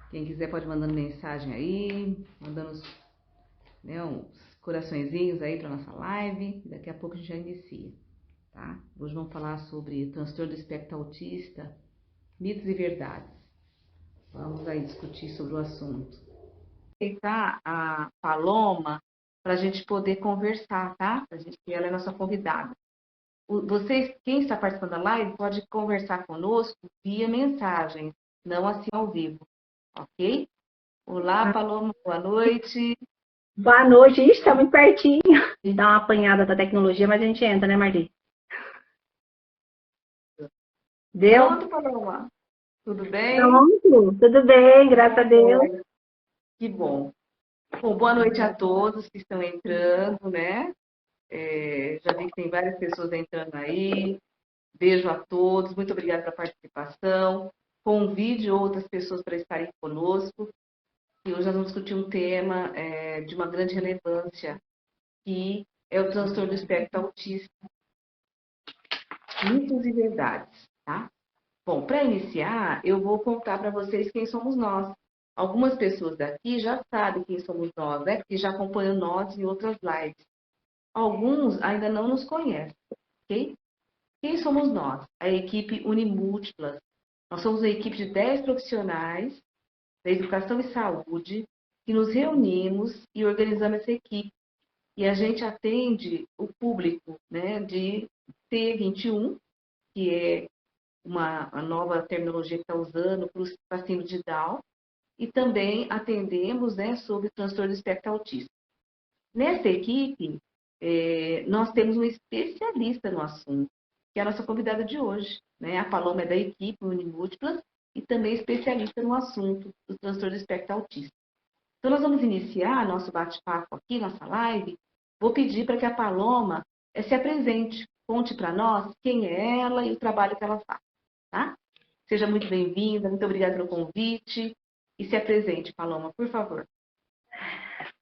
Quem quiser pode mandando mensagem aí, mandando uns coraçõezinhos aí para nossa live. Daqui a pouco a gente já inicia, tá? Hoje vamos falar sobre transtorno do espectro autista, mitos e verdades. Vamos aí discutir sobre o assunto. Aceitar a Paloma para a gente poder conversar, tá? Ela é nossa convidada. Vocês, quem está participando da live, pode conversar conosco via mensagem, não assim ao vivo, ok? Olá, Ah, Paloma, boa noite. boa noite. Ixi, tá muito pertinho de dar uma apanhada da tecnologia, mas a gente entra, né, Marli? Deu? Pronto, Paloma. Tudo bem? Pronto, tudo bem, graças a Deus. Que bom. Bom, boa noite a todos que estão entrando, né? Já vi que tem várias pessoas entrando aí. Beijo a todos, muito obrigada pela participação. Convide outras pessoas para estarem conosco. E hoje nós vamos discutir um tema de uma grande relevância, que é o transtorno do espectro autista, mitos e verdades, tá? Bom, para iniciar, eu vou contar para vocês quem somos nós. Algumas pessoas daqui já sabem quem somos nós, né? Porque já acompanham nós em outras lives. Alguns ainda não nos conhecem, ok? Quem somos nós? A equipe Unimúltiplas. Nós somos uma equipe de 10 profissionais da educação e saúde que nos reunimos e organizamos essa equipe. E a gente atende o público, né, de T21, que é a nova terminologia que está usando para síndrome de Down, e também atendemos, né, sobre transtorno do espectro autista. Nessa equipe, nós temos um especialista no assunto, que é a nossa convidada de hoje, né? A Paloma é da equipe Unimúltiplas e também especialista no assunto do transtorno do espectro autista. Então, nós vamos iniciar nosso bate-papo aqui, nossa live. Vou pedir para que a Paloma se apresente, conte para nós quem é ela e o trabalho que ela faz, tá? Seja muito bem-vinda, muito obrigada pelo convite. E se apresente, Paloma, por favor.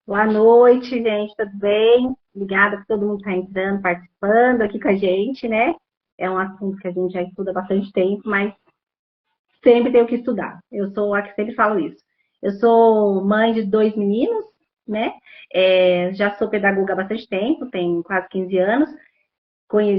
Boa noite, gente, tudo bem? Obrigada por todo mundo que está entrando, participando aqui com a gente, né? É um assunto que a gente já estuda há bastante tempo, mas sempre tenho que estudar. Eu sou a que sempre falo isso. Eu sou mãe de 2 meninos, né? Já sou pedagoga há bastante tempo, tenho quase 15 anos.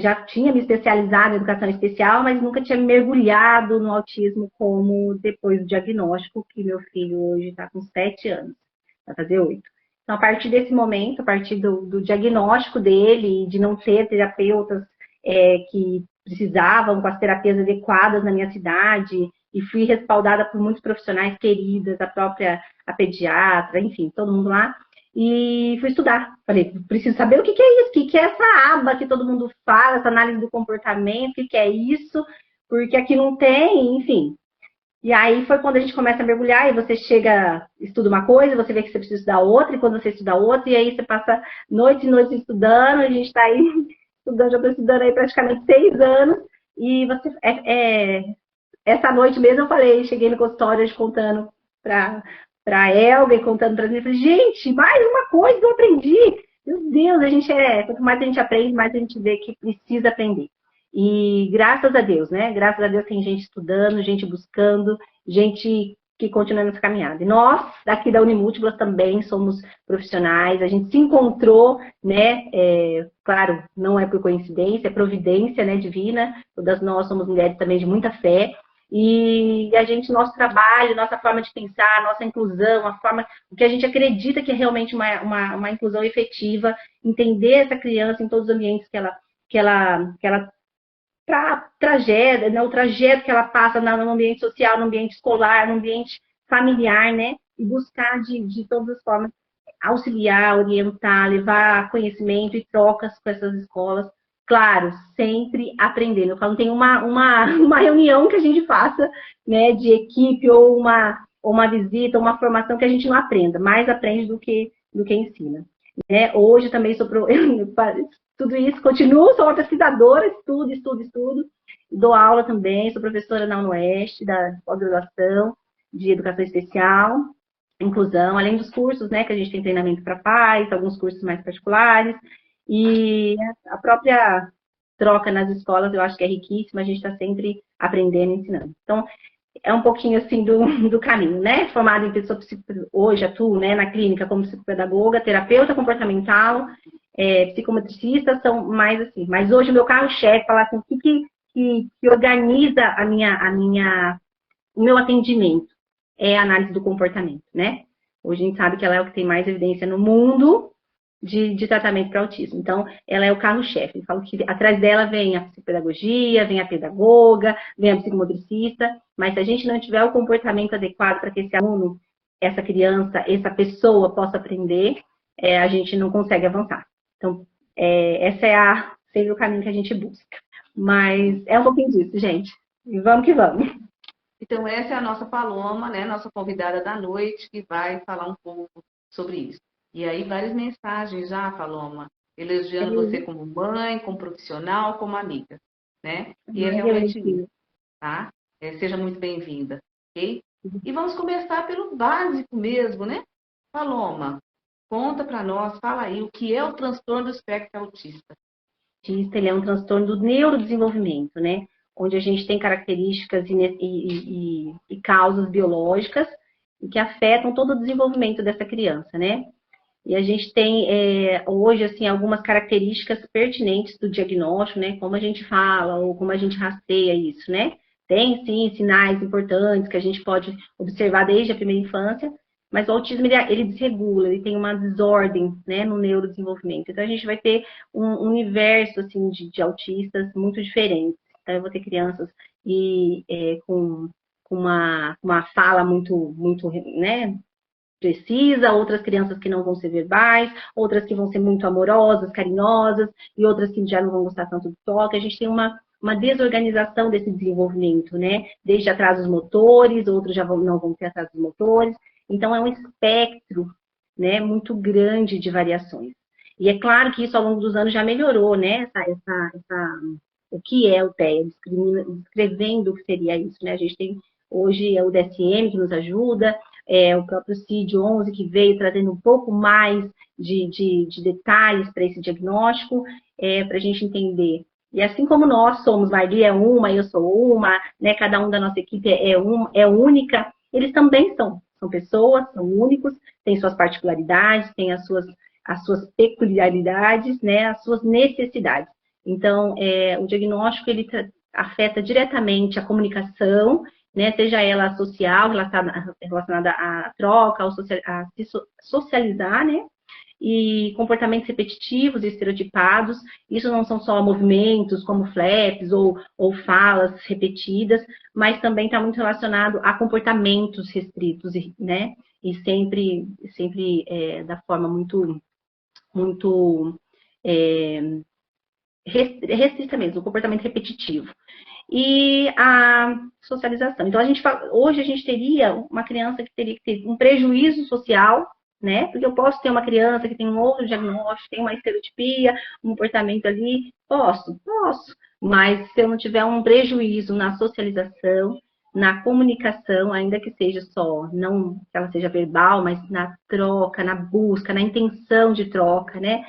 Já tinha me especializado em educação especial, mas nunca tinha mergulhado no autismo como depois do diagnóstico, que meu filho hoje está com 7 anos, vai fazer 8. Então, a partir desse momento, a partir do diagnóstico dele, de não ter terapeutas que precisavam, com as terapias adequadas na minha cidade, e fui respaldada por muitos profissionais queridas, a pediatra, enfim, todo mundo lá, e fui estudar. Falei, preciso saber o que é isso, o que é essa aba que todo mundo fala, essa análise do comportamento, o que é isso, porque aqui não tem, enfim. E aí foi quando a gente começa a mergulhar, e você chega, estuda uma coisa, você vê que você precisa estudar outra, e quando você estuda outra, e aí você passa noites e noites estudando, a gente está aí estudando, já estou estudando aí praticamente 6 anos, e você, essa noite mesmo eu falei, cheguei no consultório contando para a Elga e contando para mim, falei, gente, mais uma coisa que eu aprendi. Meu Deus, quanto mais a gente aprende, mais a gente vê que precisa aprender. E graças a Deus, né? Graças a Deus tem gente estudando, gente buscando, gente que continua nessa caminhada. E nós, daqui da Unimúltiplas, também somos profissionais, a gente se encontrou, né? Claro, não é por coincidência, é providência, né, divina. Todas nós somos mulheres também de muita fé, e a gente, nosso trabalho, nossa forma de pensar, nossa inclusão, a forma, o que a gente acredita que é realmente uma inclusão efetiva, entender essa criança em todos os ambientes que ela tragédia, né, o trajeto que ela passa no ambiente social, no ambiente escolar, no ambiente familiar, né? E buscar de todas as formas auxiliar, orientar, levar conhecimento e trocas com essas escolas. Claro, sempre aprendendo. Eu falo, tem uma reunião que a gente faça, né, de equipe, ou uma visita, uma formação que a gente não aprenda, mais aprende do que ensina. Né? Hoje também sou tudo isso, continuo, sou uma pesquisadora, estudo, dou aula também, sou professora na UnoOeste, da pós-graduação de educação especial, inclusão, além dos cursos, né, que a gente tem treinamento para pais, alguns cursos mais particulares, e a própria troca nas escolas eu acho que é riquíssima, a gente está sempre aprendendo e ensinando. Então, é um pouquinho assim do caminho, né? Formada em pessoa hoje atuo, né, na clínica como psicopedagoga, terapeuta comportamental, psicometricista, são mais assim. Mas hoje o meu carro-chefe falar assim, o que organiza o meu atendimento é a análise do comportamento, né? Hoje a gente sabe que ela é o que tem mais evidência no mundo de tratamento para autismo. Então, ela é o carro-chefe. Eu falo que atrás dela vem a psicopedagogia, vem a pedagoga, vem a psicomotricista, mas se a gente não tiver o comportamento adequado para que esse aluno, essa criança, essa pessoa possa aprender, a gente não consegue avançar. Então, essa seria o caminho que a gente busca. Mas é um pouquinho disso, gente. E vamos que vamos. Então, essa é a nossa Paloma, né? Nossa convidada da noite, que vai falar um pouco sobre isso. E aí, várias mensagens já, Paloma, elogiando você como mãe, como profissional, como amiga, né? E é realmente isso, tá? Seja muito bem-vinda, ok? E vamos começar pelo básico mesmo, né? Paloma, conta para nós, fala aí, o que é o transtorno do espectro autista? Ele é um transtorno do neurodesenvolvimento, né? Onde a gente tem características e causas biológicas que afetam todo o desenvolvimento dessa criança, né? E a gente tem hoje assim algumas características pertinentes do diagnóstico, né? Como a gente fala ou como a gente rastreia isso, né? Tem sim sinais importantes que a gente pode observar desde a primeira infância, mas o autismo ele desregula, ele tem uma desordem, né, no neurodesenvolvimento. Então a gente vai ter um universo assim de autistas muito diferentes. Então eu vou ter crianças com uma fala muito, né, precisa, outras crianças que não vão ser verbais, outras que vão ser muito amorosas, carinhosas, e outras que já não vão gostar tanto do toque. A gente tem uma desorganização desse desenvolvimento, né? Desde atrasos motores, outros já não vão ter atrasos motores. Então, é um espectro, né, muito grande de variações. E é claro que isso, ao longo dos anos, já melhorou, né? O que é o TEA, descrevendo o que seria isso, né? A gente tem hoje o DSM que nos ajuda, o próprio CID-11 que veio trazendo um pouco mais de detalhes para esse diagnóstico, para a gente entender. E assim como nós somos, Marli é uma, eu sou uma, né, cada um da nossa equipe é única, eles também são pessoas, são únicos, têm suas particularidades, têm as suas peculiaridades, né, as suas necessidades. Então, o diagnóstico, ele afeta diretamente a comunicação, né, seja ela social, relacionada à troca, a se socializar, né, e comportamentos repetitivos e estereotipados. Isso não são só movimentos como flaps ou falas repetidas, mas também está muito relacionado a comportamentos restritos, né, e sempre da forma muito restrita mesmo, o comportamento repetitivo. E a socialização. Então, hoje a gente teria uma criança que teria que ter um prejuízo social, né? Porque eu posso ter uma criança que tem um outro diagnóstico, tem uma estereotipia, um comportamento ali, posso, mas se eu não tiver um prejuízo na socialização, na comunicação, ainda que seja só, não que ela seja verbal, mas na troca, na busca, na intenção de troca, né?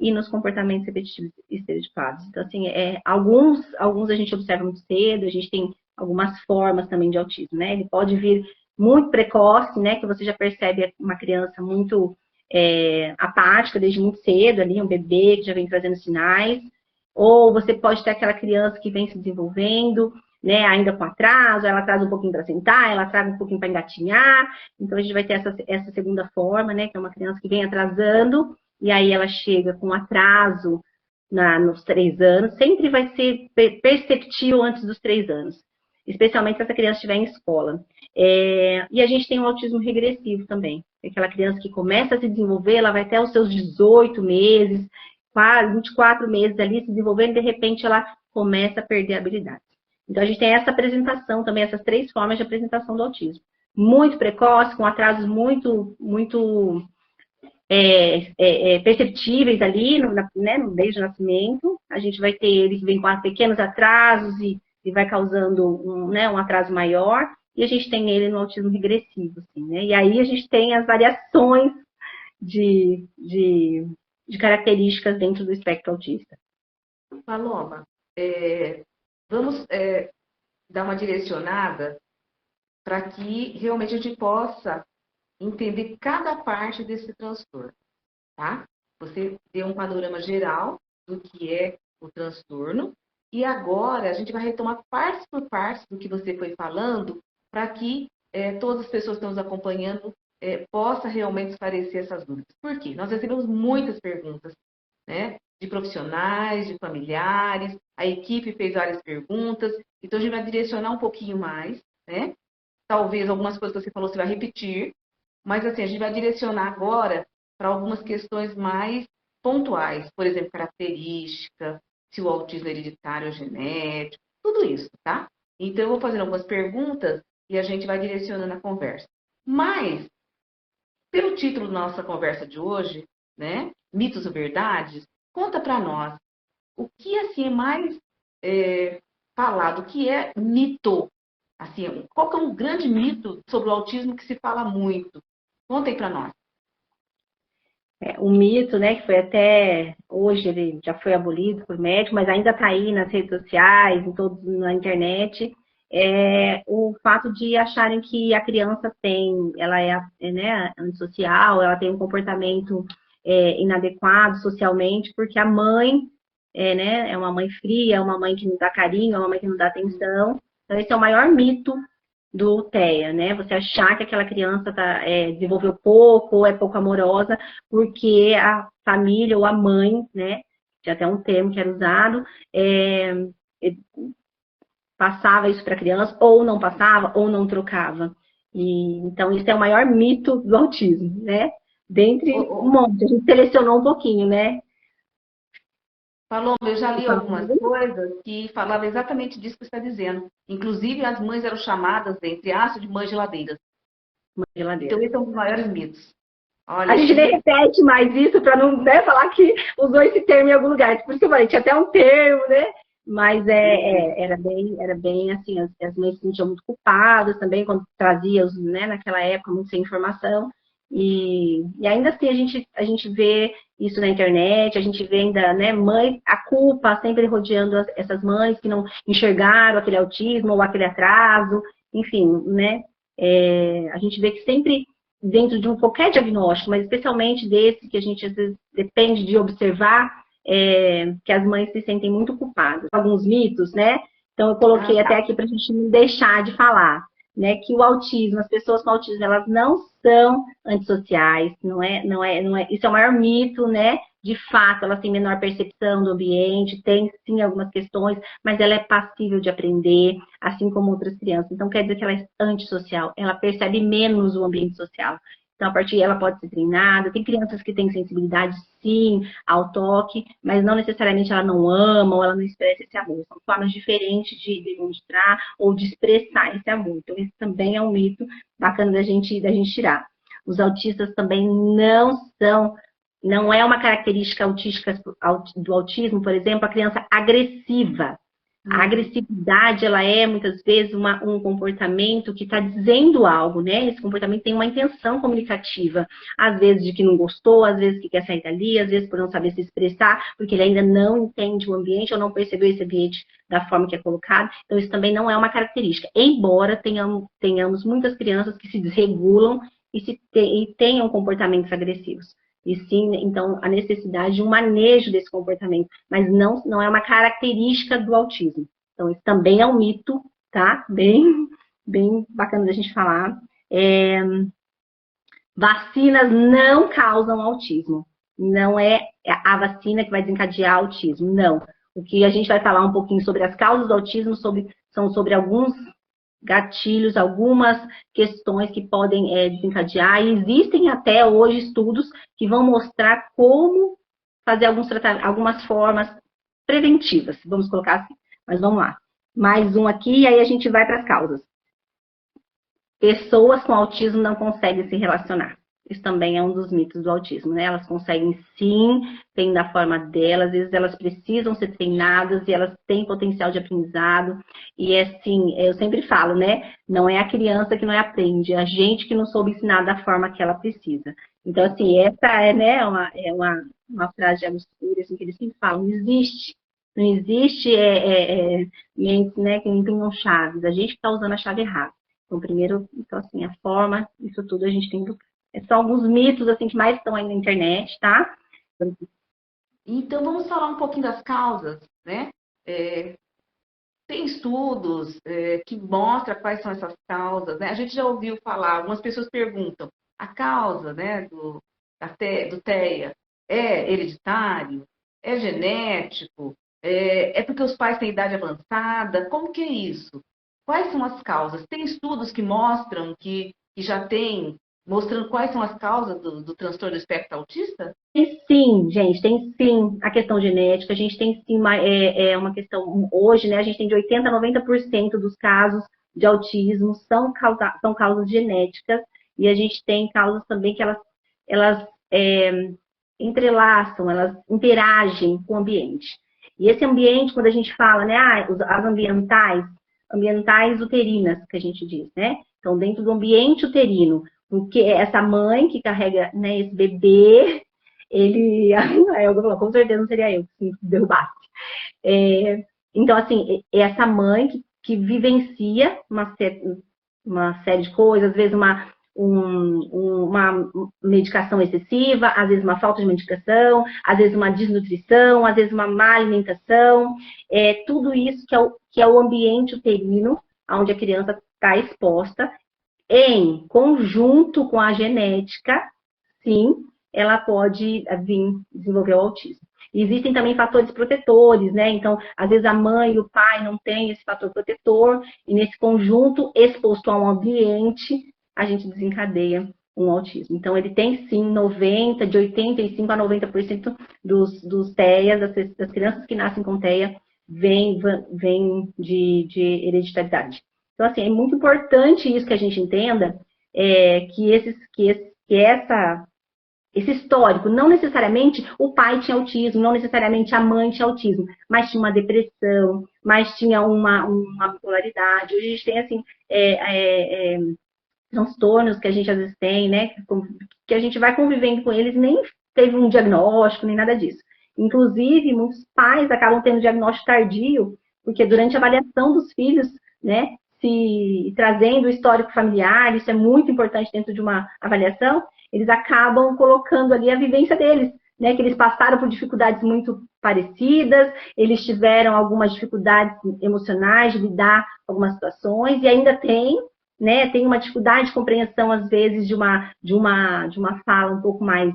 E nos comportamentos repetitivos e estereotipados. Então, assim, alguns a gente observa muito cedo, a gente tem algumas formas também de autismo, né? Ele pode vir muito precoce, né? Que você já percebe uma criança muito apática desde muito cedo ali, um bebê que já vem trazendo sinais. Ou você pode ter aquela criança que vem se desenvolvendo, né? Ainda com atraso, ela traz um pouquinho para sentar, ela traz um pouquinho para engatinhar. Então, a gente vai ter essa segunda forma, né? Que é uma criança que vem atrasando, e aí ela chega com atraso nos 3 anos, sempre vai ser perceptível antes dos 3 anos, especialmente se essa criança estiver em escola. E a gente tem um autismo regressivo também, aquela criança que começa a se desenvolver, ela vai até os seus 18 meses, 24 meses ali se desenvolvendo, e de repente ela começa a perder habilidades. Então a gente tem essa apresentação também, essas 3 formas de apresentação do autismo. Muito precoce, com atrasos muito perceptíveis ali, né, desde o nascimento. A gente vai ter ele que vem com pequenos atrasos e vai causando um atraso maior. E a gente tem ele no autismo regressivo, assim, né? E aí a gente tem as variações de características dentro do espectro autista. Paloma, vamos dar uma direcionada para que realmente a gente possa entender cada parte desse transtorno, tá? Você deu um panorama geral do que é o transtorno e agora a gente vai retomar partes por partes do que você foi falando para que todas as pessoas que estão nos acompanhando possam realmente esclarecer essas dúvidas. Por quê? Nós recebemos muitas perguntas, né? De profissionais, de familiares, a equipe fez várias perguntas, então a gente vai direcionar um pouquinho mais, né? Talvez algumas coisas que você falou você vai repetir, mas assim, a gente vai direcionar agora para algumas questões mais pontuais, por exemplo, característica, se o autismo é hereditário ou genético, tudo isso, tá? Então eu vou fazendo algumas perguntas e a gente vai direcionando a conversa. Mas, pelo título da nossa conversa de hoje, né, mitos ou verdades, conta para nós o que assim é mais falado, o que é mito? Assim, qual que é um grande mito sobre o autismo que se fala muito? Contem para nós. O mito, né, que foi até hoje, ele já foi abolido por médico, mas ainda está aí nas redes sociais, em todos, na internet, é o fato de acharem que a criança ela né, antissocial, ela tem um comportamento inadequado socialmente, porque a mãe né, é uma mãe fria, é uma mãe que não dá carinho, é uma mãe que não dá atenção. Então, esse é o maior mito do TEA, né? Você achar que aquela criança desenvolveu pouco ou é pouco amorosa, porque a família ou a mãe, né? Tinha até um termo que era usado, passava isso para a criança, ou não passava, ou não trocava. Então, isso é o maior mito do autismo, né? Dentre um monte, a gente selecionou um pouquinho, né? Paloma, eu já li algumas coisas que falavam exatamente disso que você está dizendo. Inclusive, as mães eram chamadas, entre aspas, de mães geladeiras. Então, esse é um dos maiores mitos. Olha, a gente nem repete mais isso para não falar que usou esse termo em algum lugar. Por isso que eu falei, tinha até um termo, né? Mas era bem assim, as mães se sentiam muito culpadas também quando trazia, né, naquela época, muito sem informação. E ainda assim a gente vê isso na internet, a gente vê ainda, né, mãe, a culpa sempre rodeando essas mães que não enxergaram aquele autismo ou aquele atraso, enfim, né? A gente vê que sempre dentro de qualquer diagnóstico, mas especialmente desse que a gente às vezes depende de observar, que as mães se sentem muito culpadas. Alguns mitos, né? Então eu coloquei até aqui para a gente não deixar de falar, né? Que o autismo, as pessoas com autismo, elas não são antissociais, não é, isso é o maior mito, né? De fato, elas têm menor percepção do ambiente, tem sim algumas questões, mas ela é passível de aprender, assim como outras crianças. Então, quer dizer que ela é antissocial, ela percebe menos o ambiente social. Então, a partir ela pode ser treinada. Tem crianças que têm sensibilidade, sim, ao toque, mas não necessariamente ela não ama ou ela não expressa esse amor. São formas diferentes de demonstrar ou de expressar esse amor. Então, esse também é um mito bacana da gente tirar. Os autistas também não é uma característica autística do autismo, por exemplo, a criança agressiva. A agressividade, ela é, muitas vezes, um comportamento que está dizendo algo, né? Esse comportamento tem uma intenção comunicativa. Às vezes de que não gostou, às vezes que quer sair dali, às vezes por não saber se expressar, porque ele ainda não entende o ambiente ou não percebeu esse ambiente da forma que é colocado. Então, isso também não é uma característica. Embora tenhamos muitas crianças que se desregulam e tenham comportamentos agressivos. E sim, então, a necessidade de um manejo desse comportamento, mas não é uma característica do autismo. Então, isso também é um mito, tá? Bem bacana da gente falar. Vacinas não causam autismo. Não é a vacina que vai desencadear autismo, não. O que a gente vai falar um pouquinho sobre as causas do autismo são sobre alguns gatilhos, algumas questões que podem desencadear, e existem até hoje estudos que vão mostrar como fazer algumas formas preventivas, vamos colocar assim. Mas vamos lá. Mais um aqui, e aí a gente vai para as causas. Pessoas com autismo não conseguem se relacionar. Isso também é um dos mitos do autismo, né? Elas conseguem sim, tem da forma delas, às vezes elas precisam ser treinadas e elas têm potencial de aprendizado. E assim, eu sempre falo, né? Não é a criança que não aprende, é a gente que não soube ensinar da forma que ela precisa. Então, assim, essa né, uma frase de Agostinho, assim, que eles sempre falam, não Não existe mentes, né, que empenham chaves. A gente está usando a chave errada. Então, primeiro, então, assim, a forma, isso tudo a gente tem que... São alguns mitos, assim, que mais estão aí na internet, tá? Então, vamos falar um pouquinho das causas, né? Tem estudos que mostram quais são essas causas, né? A gente já ouviu falar, algumas pessoas perguntam, a causa, né, do TEA é hereditário? É genético? É porque os pais têm idade avançada? Como que é isso? Quais são as causas? Tem estudos que mostram que já tem, mostrando quais são as causas do transtorno do espectro autista? Tem sim, gente, tem sim a questão genética, a gente tem sim uma questão, hoje, né, a gente tem de 80% a 90% dos casos de autismo são causas genéticas, e a gente tem causas também que elas entrelaçam, elas interagem com o ambiente. E esse ambiente, quando a gente fala, né, as ambientais uterinas, que a gente diz, né? Então, dentro do ambiente uterino, porque essa mãe que carrega, né, esse bebê, ele... A Elga falou, com certeza não seria eu que derrubasse. Então, assim, essa mãe que vivencia uma série de coisas, às vezes uma medicação excessiva, às vezes uma falta de medicação, às vezes uma desnutrição, às vezes uma má alimentação, tudo isso que é o ambiente uterino, onde a criança está exposta, em conjunto com a genética, sim, ela pode vir desenvolver o autismo. Existem também fatores protetores, né? Então, às vezes a mãe e o pai não têm esse fator protetor, e nesse conjunto, exposto a um ambiente, a gente desencadeia um autismo. Então, ele tem sim 85% a 90% dos TEAs, das crianças que nascem com TEA, vem de hereditariedade. Então, assim, é muito importante isso que a gente entenda, esse histórico, não necessariamente o pai tinha autismo, não necessariamente a mãe tinha autismo, mas tinha uma depressão, mas tinha uma bipolaridade. Hoje a gente tem, assim, transtornos que a gente às vezes tem, né, que a gente vai convivendo com eles, nem teve um diagnóstico, nem nada disso. Inclusive, muitos pais acabam tendo diagnóstico tardio, porque durante a avaliação dos filhos, né, se trazendo o histórico familiar, isso é muito importante dentro de uma avaliação, eles acabam colocando ali a vivência deles, né, que eles passaram por dificuldades muito parecidas, eles tiveram algumas dificuldades emocionais de lidar com algumas situações, e ainda tem, né, tem uma dificuldade de compreensão, às vezes, de uma fala um pouco mais,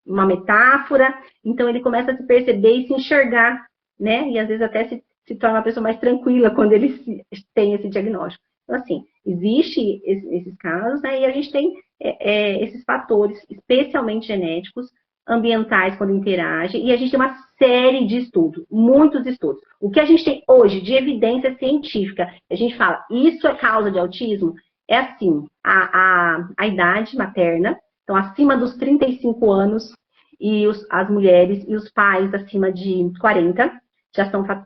uma metáfora, então ele começa a se perceber e se enxergar, né, e às vezes até se torna uma pessoa mais tranquila quando ele tem esse diagnóstico. Então, assim, existe esses casos, né, e a gente tem esses fatores, especialmente genéticos, ambientais quando interagem, e a gente tem uma série de estudos, muitos estudos. O que a gente tem hoje de evidência científica, a gente fala, isso é causa de autismo, é assim, a idade materna, então acima dos 35 anos, e as mulheres e os pais acima de 40,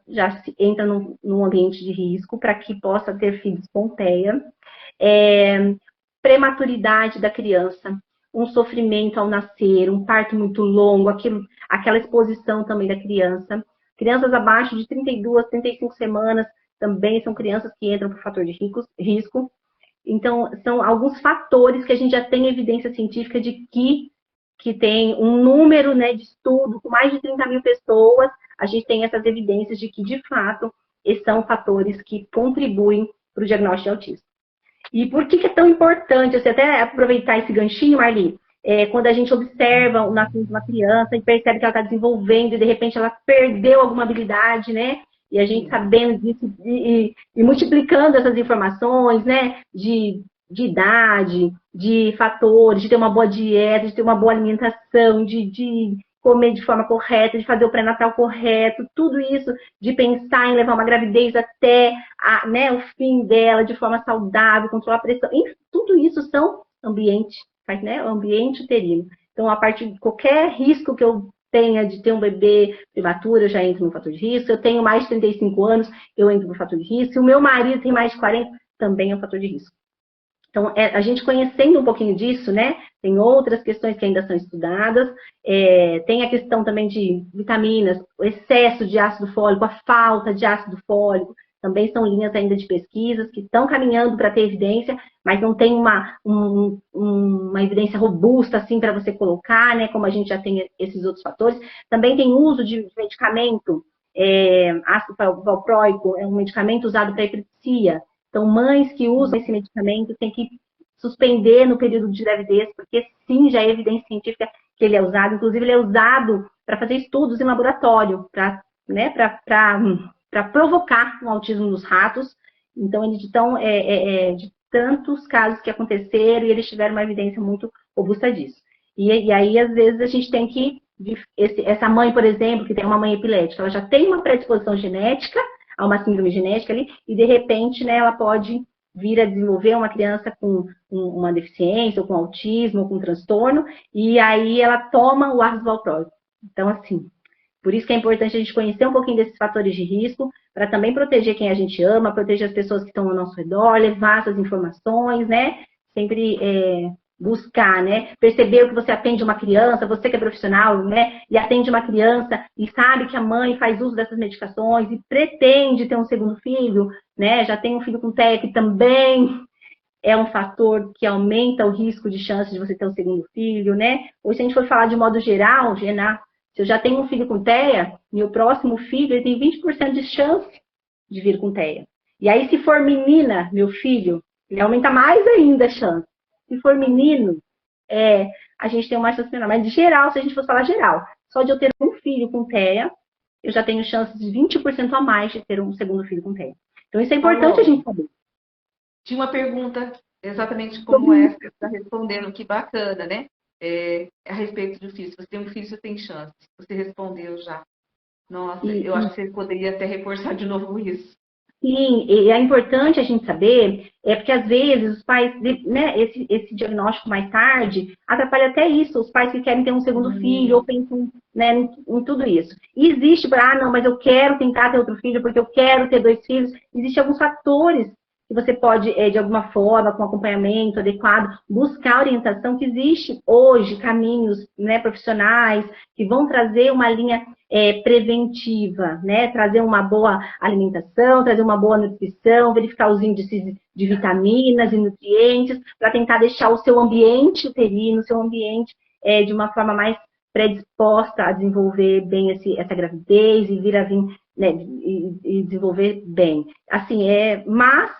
já entram num ambiente de risco para que possa ter filhos com TEA. Prematuridade da criança, um sofrimento ao nascer, um parto muito longo, aquela exposição também da criança. Crianças abaixo de 32, 35 semanas também são crianças que entram por fator de risco. Então, são alguns fatores que a gente já tem evidência científica de que tem um número, né, de estudo com mais de 30 mil pessoas, a gente tem essas evidências de que, de fato, esses são fatores que contribuem para o diagnóstico de autismo. E por que é tão importante, você até aproveitar esse ganchinho, Marli, quando a gente observa o nascimento de uma criança e percebe que ela está desenvolvendo e, de repente, ela perdeu alguma habilidade, né? E a gente sabendo disso e multiplicando essas informações, né? De idade, de fatores, de ter uma boa dieta, de ter uma boa alimentação, de comer de forma correta, de fazer o pré-natal correto, tudo isso, de pensar em levar uma gravidez até né, o fim dela, de forma saudável, controlar a pressão, enfim, tudo isso são ambiente, né, ambiente uterino. Então, a partir de qualquer risco que eu tenha de ter um bebê prematuro, eu já entro no fator de risco. Se eu tenho mais de 35 anos, eu entro no fator de risco. Se o meu marido tem mais de 40, também é um fator de risco. Então, a gente conhecendo um pouquinho disso, né? Tem outras questões que ainda são estudadas, tem a questão também de vitaminas, o excesso de ácido fólico, a falta de ácido fólico, também são linhas ainda de pesquisas que estão caminhando para ter evidência, mas não tem uma evidência robusta assim para você colocar, né? Como a gente já tem esses outros fatores. Também tem uso de medicamento, ácido valproico, é um medicamento usado para epilepsia. Então, mães que usam esse medicamento têm que suspender no período de gravidez, porque sim, já é evidência científica que ele é usado. Inclusive, ele é usado para fazer estudos em laboratório, para provocar um autismo nos ratos. Então, de tantos casos que aconteceram e eles tiveram uma evidência muito robusta disso. E aí, às vezes, a gente tem que... Essa mãe, por exemplo, que tem uma mãe epilética, ela já tem uma predisposição genética, a uma síndrome genética ali, e de repente, né, ela pode vir a desenvolver uma criança com uma deficiência, ou com autismo, ou com transtorno, e aí ela toma o ácido valproico. Então, assim, por isso que é importante a gente conhecer um pouquinho desses fatores de risco, para também proteger quem a gente ama, proteger as pessoas que estão ao nosso redor, levar essas informações, né? Sempre buscar, né? Perceber o que você atende uma criança, você que é profissional, né? E atende uma criança e sabe que a mãe faz uso dessas medicações e pretende ter um segundo filho, né? Já tem um filho com TEA que também é um fator que aumenta o risco de chance de você ter um segundo filho, né? Ou se a gente for falar de modo geral, se eu já tenho um filho com TEA, meu próximo filho ele tem 20% de chance de vir com TEA. E aí, se for menina, meu filho, ele aumenta mais ainda a chance. Se for menino, a gente tem uma chance menor. Mas, de geral, se a gente for falar geral, só de eu ter um filho com TEA, eu já tenho chances de 20% a mais de ter um segundo filho com TEA. Então, isso é importante a gente saber. Tinha uma pergunta exatamente como essa que você está respondendo, que bacana, né? A respeito do filho. Se você tem um filho, você tem chance. Você respondeu já. Nossa, eu acho que você poderia até reforçar de novo isso. Sim, e é importante a gente saber, porque às vezes os pais, né, esse diagnóstico mais tarde, atrapalha até isso, os pais que querem ter um segundo filho, ou pensam, né, em tudo isso. E existe, não, mas eu quero tentar ter outro filho, porque eu quero ter dois filhos, existem alguns fatores que você pode, de alguma forma, com acompanhamento adequado, buscar orientação, que existe hoje caminhos, né, profissionais que vão trazer uma linha preventiva, né, trazer uma boa alimentação, trazer uma boa nutrição, verificar os índices de vitaminas e nutrientes, para tentar deixar o seu ambiente uterino, o seu ambiente de uma forma mais predisposta a desenvolver bem essa gravidez e né, e desenvolver bem. Assim, mas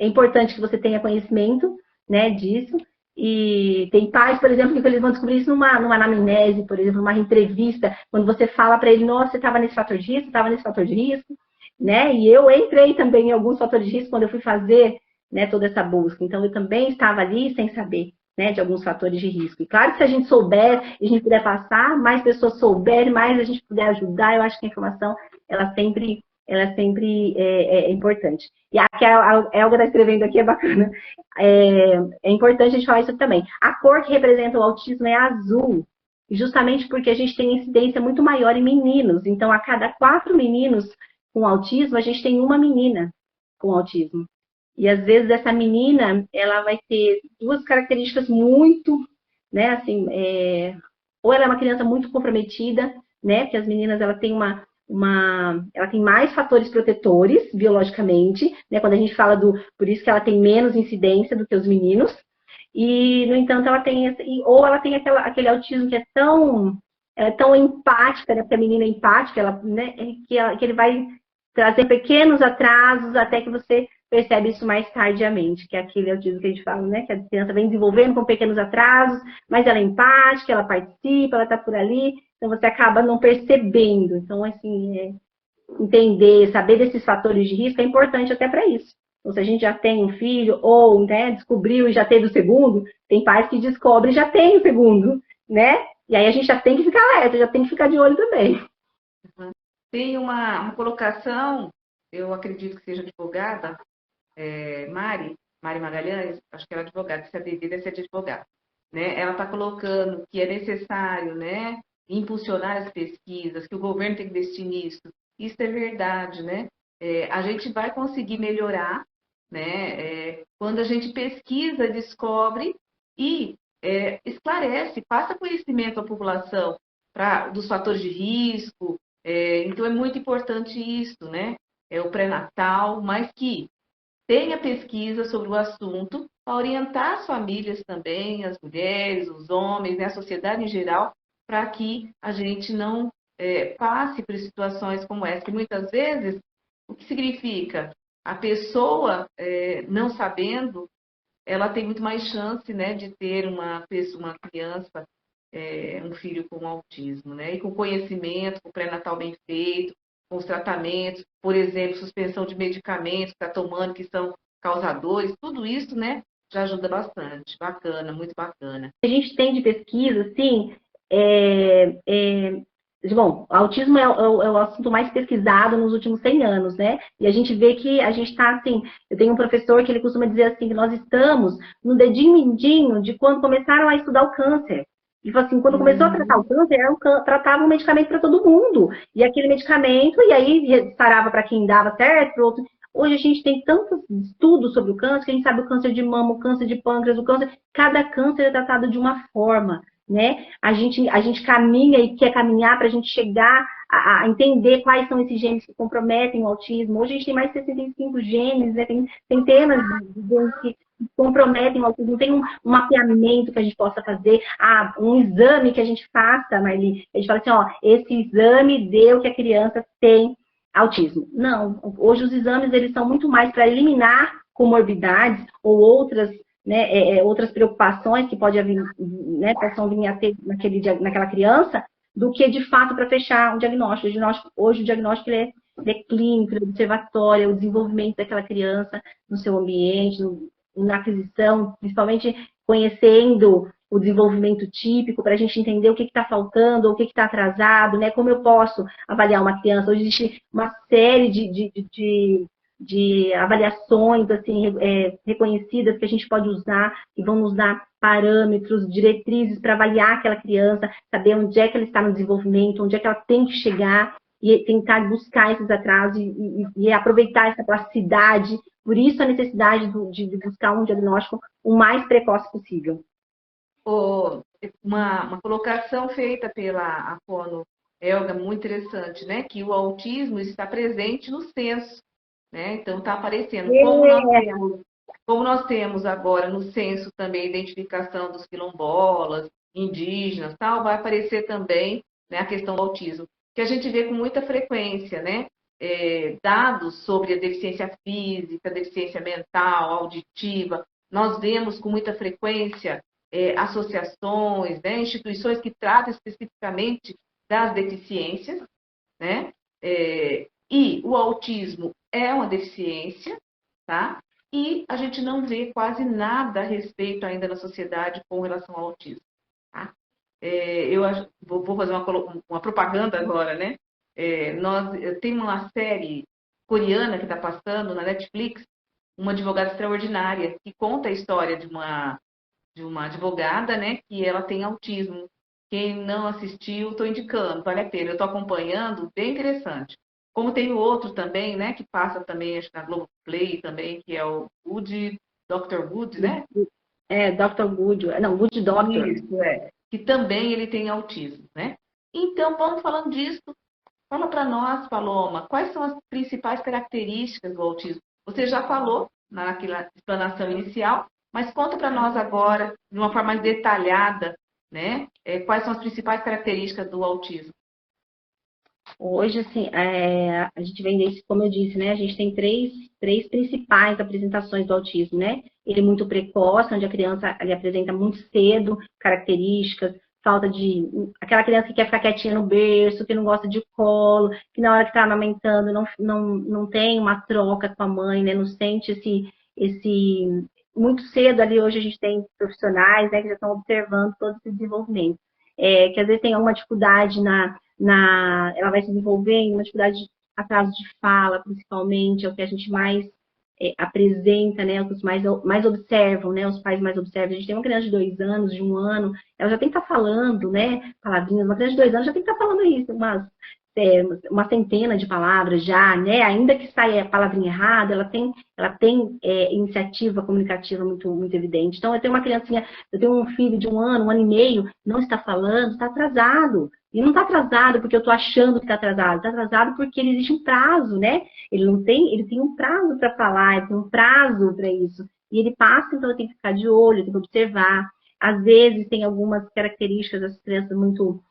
é importante que você tenha conhecimento, né, disso. E tem pais, por exemplo, que eles vão descobrir isso numa anamnese, por exemplo, numa entrevista, quando você fala para ele, nossa, você estava nesse fator de risco, estava nesse fator de risco, né? E eu entrei também em alguns fatores de risco quando eu fui fazer, né, toda essa busca. Então, eu também estava ali sem saber, né, de alguns fatores de risco. E claro que se a gente souber e a gente puder passar, mais pessoas souberem, mais a gente puder ajudar, eu acho que a informação, ela sempre é importante. E a que a Elga está escrevendo aqui é bacana. É importante a gente falar isso também. A cor que representa o autismo é azul, justamente porque a gente tem incidência muito maior em meninos. Então, a cada 4 meninos com autismo, a gente tem uma menina com autismo. E às vezes essa menina, ela vai ter duas características muito, né, assim, ou ela é uma criança muito comprometida, né, porque as meninas, ela tem ela tem mais fatores protetores, biologicamente, né, quando a gente fala por isso que ela tem menos incidência do que os meninos, e, no entanto, ela tem, ou ela tem aquele autismo que é tão empática, né, porque a menina é empática, né, que ele vai trazer pequenos atrasos até que você percebe isso mais tardiamente, que é aquele autismo que a gente fala, né, que a criança vem desenvolvendo com pequenos atrasos, mas ela é empática, ela participa, ela está por ali, então você acaba não percebendo. Então, assim, entender, saber desses fatores de risco é importante até para isso. Então, se a gente já tem um filho, ou, né, descobriu e já teve o segundo, tem pais que descobrem e já tem o segundo, né? E aí a gente já tem que ficar alerta, já tem que ficar de olho também. Tem uma colocação, eu acredito que seja advogada, Mari Magalhães, acho que ela é advogada, se é devida, deve ser advogada, né? Ela está colocando que é necessário, né, impulsionar as pesquisas, que o governo tem que investir nisso. Isso é verdade, né? A gente vai conseguir melhorar, né, quando a gente pesquisa, descobre e esclarece, passa conhecimento à população dos fatores de risco. Então, é muito importante isso, né? É o pré-natal, mas que tenha pesquisa sobre o assunto para orientar as famílias também, as mulheres, os homens, né, a sociedade em geral, para que a gente não passe por situações como essa, que muitas vezes, o que significa? A pessoa, não sabendo, ela tem muito mais chance, né, de ter uma criança, um filho com autismo, né? E com conhecimento, com pré-natal bem feito, com os tratamentos, por exemplo, suspensão de medicamentos que está tomando, que são causadores, tudo isso, né, já ajuda bastante. Bacana, muito bacana. A gente tem de pesquisa, assim, bom, autismo é o assunto mais pesquisado nos últimos 100 anos, né? E a gente vê que a gente está, assim, eu tenho um professor que ele costuma dizer assim, que nós estamos no dedinho mindinho de quando começaram a estudar o câncer. Ele falou assim, quando começou a tratar o câncer, tratava um medicamento para todo mundo. E aquele medicamento, e aí parava para quem dava certo, para outro. Hoje a gente tem tantos estudos sobre o câncer, que a gente sabe o câncer de mama, o câncer de pâncreas, o câncer. Cada câncer é tratado de uma forma, né? A gente caminha e quer caminhar para a gente chegar a entender quais são esses genes que comprometem o autismo. Hoje a gente tem mais de 65 genes, né? Tem centenas de genes que comprometem o autismo. Tem um mapeamento que a gente possa fazer, um exame que a gente faça, Marli. A gente fala assim, ó, esse exame deu que a criança tem autismo. Não, hoje os exames eles são muito mais para eliminar comorbidades ou outras, né, outras preocupações que pode haver, né, possam vir a ter naquela criança, do que de fato para fechar um diagnóstico. Hoje o diagnóstico ele é clínico, ele é observatório, é o desenvolvimento daquela criança no seu ambiente, na aquisição, principalmente conhecendo o desenvolvimento típico, para a gente entender o que está faltando, ou o que está atrasado, né? Como eu posso avaliar uma criança. Hoje existe uma série de avaliações assim, reconhecidas que a gente pode usar, que vão nos dar parâmetros, diretrizes para avaliar aquela criança, saber onde é que ela está no desenvolvimento, onde é que ela tem que chegar, e tentar buscar esses atrasos e aproveitar essa plasticidade. Por isso a necessidade de buscar um diagnóstico o mais precoce possível. Uma colocação feita pela Fono Elga, muito interessante, né? Que o autismo está presente no censo, né? Então está aparecendo. Como nós temos agora no censo também a identificação dos quilombolas, indígenas, tal, vai aparecer também, né, a questão do autismo, que a gente vê com muita frequência, né? Dados sobre a deficiência física, deficiência mental, auditiva. Nós vemos com muita frequência associações, né, instituições que tratam especificamente das deficiências, né? E o autismo é uma deficiência, tá? E a gente não vê quase nada a respeito ainda na sociedade com relação ao autismo. Tá? Vou fazer uma propaganda agora, né? Tem uma série coreana que está passando na Netflix, uma advogada extraordinária, que conta a história de uma advogada, né, que ela tem autismo. Quem não assistiu, estou indicando, vale a pena. Eu estou acompanhando, bem interessante. Como tem o outro também, né, que passa também, acho que na Globoplay também, que é o Wood, Dr. Wood, né? Dr. Wood, não, Wood Doctor. Isso, que também ele tem autismo, né? Então, vamos falando disso. Fala para nós, Paloma, quais são as principais características do autismo? Você já falou naquela explanação inicial, mas conta para nós agora, de uma forma mais detalhada, né? Quais são as principais características do autismo? Hoje, assim, a gente vem desse, como eu disse, né? A gente tem três principais apresentações do autismo, né? Ele é muito precoce, onde a criança ele apresenta muito cedo características, falta de... Aquela criança que quer ficar quietinha no berço, que não gosta de colo, que na hora que está amamentando não tem uma troca com a mãe, né? Não sente esse... Muito cedo ali, hoje a gente tem profissionais, né, que já estão observando todo esse desenvolvimento. Que às vezes tem alguma dificuldade ela vai se desenvolver em uma dificuldade de atraso de fala, principalmente, é o que a gente mais apresenta, né, os mais observam, né, os pais mais observam. A gente tem uma criança de 2 anos, de 1 ano, ela já tem que estar falando, né, palavrinhas. Uma criança de 2 anos já tem que estar falando isso, umas uma centena de palavras já, né? Ainda que saia a palavrinha errada, ela tem iniciativa comunicativa muito evidente. Então, eu tenho uma criancinha, eu tenho um filho de um ano e meio, não está falando, está atrasado. E não está atrasado porque eu estou achando que está atrasado porque ele existe um prazo, né? Ele tem um prazo para falar, ele tem um prazo para isso. E ele passa, então eu tenho que ficar de olho, eu tenho que observar. Às vezes tem algumas características das crianças muito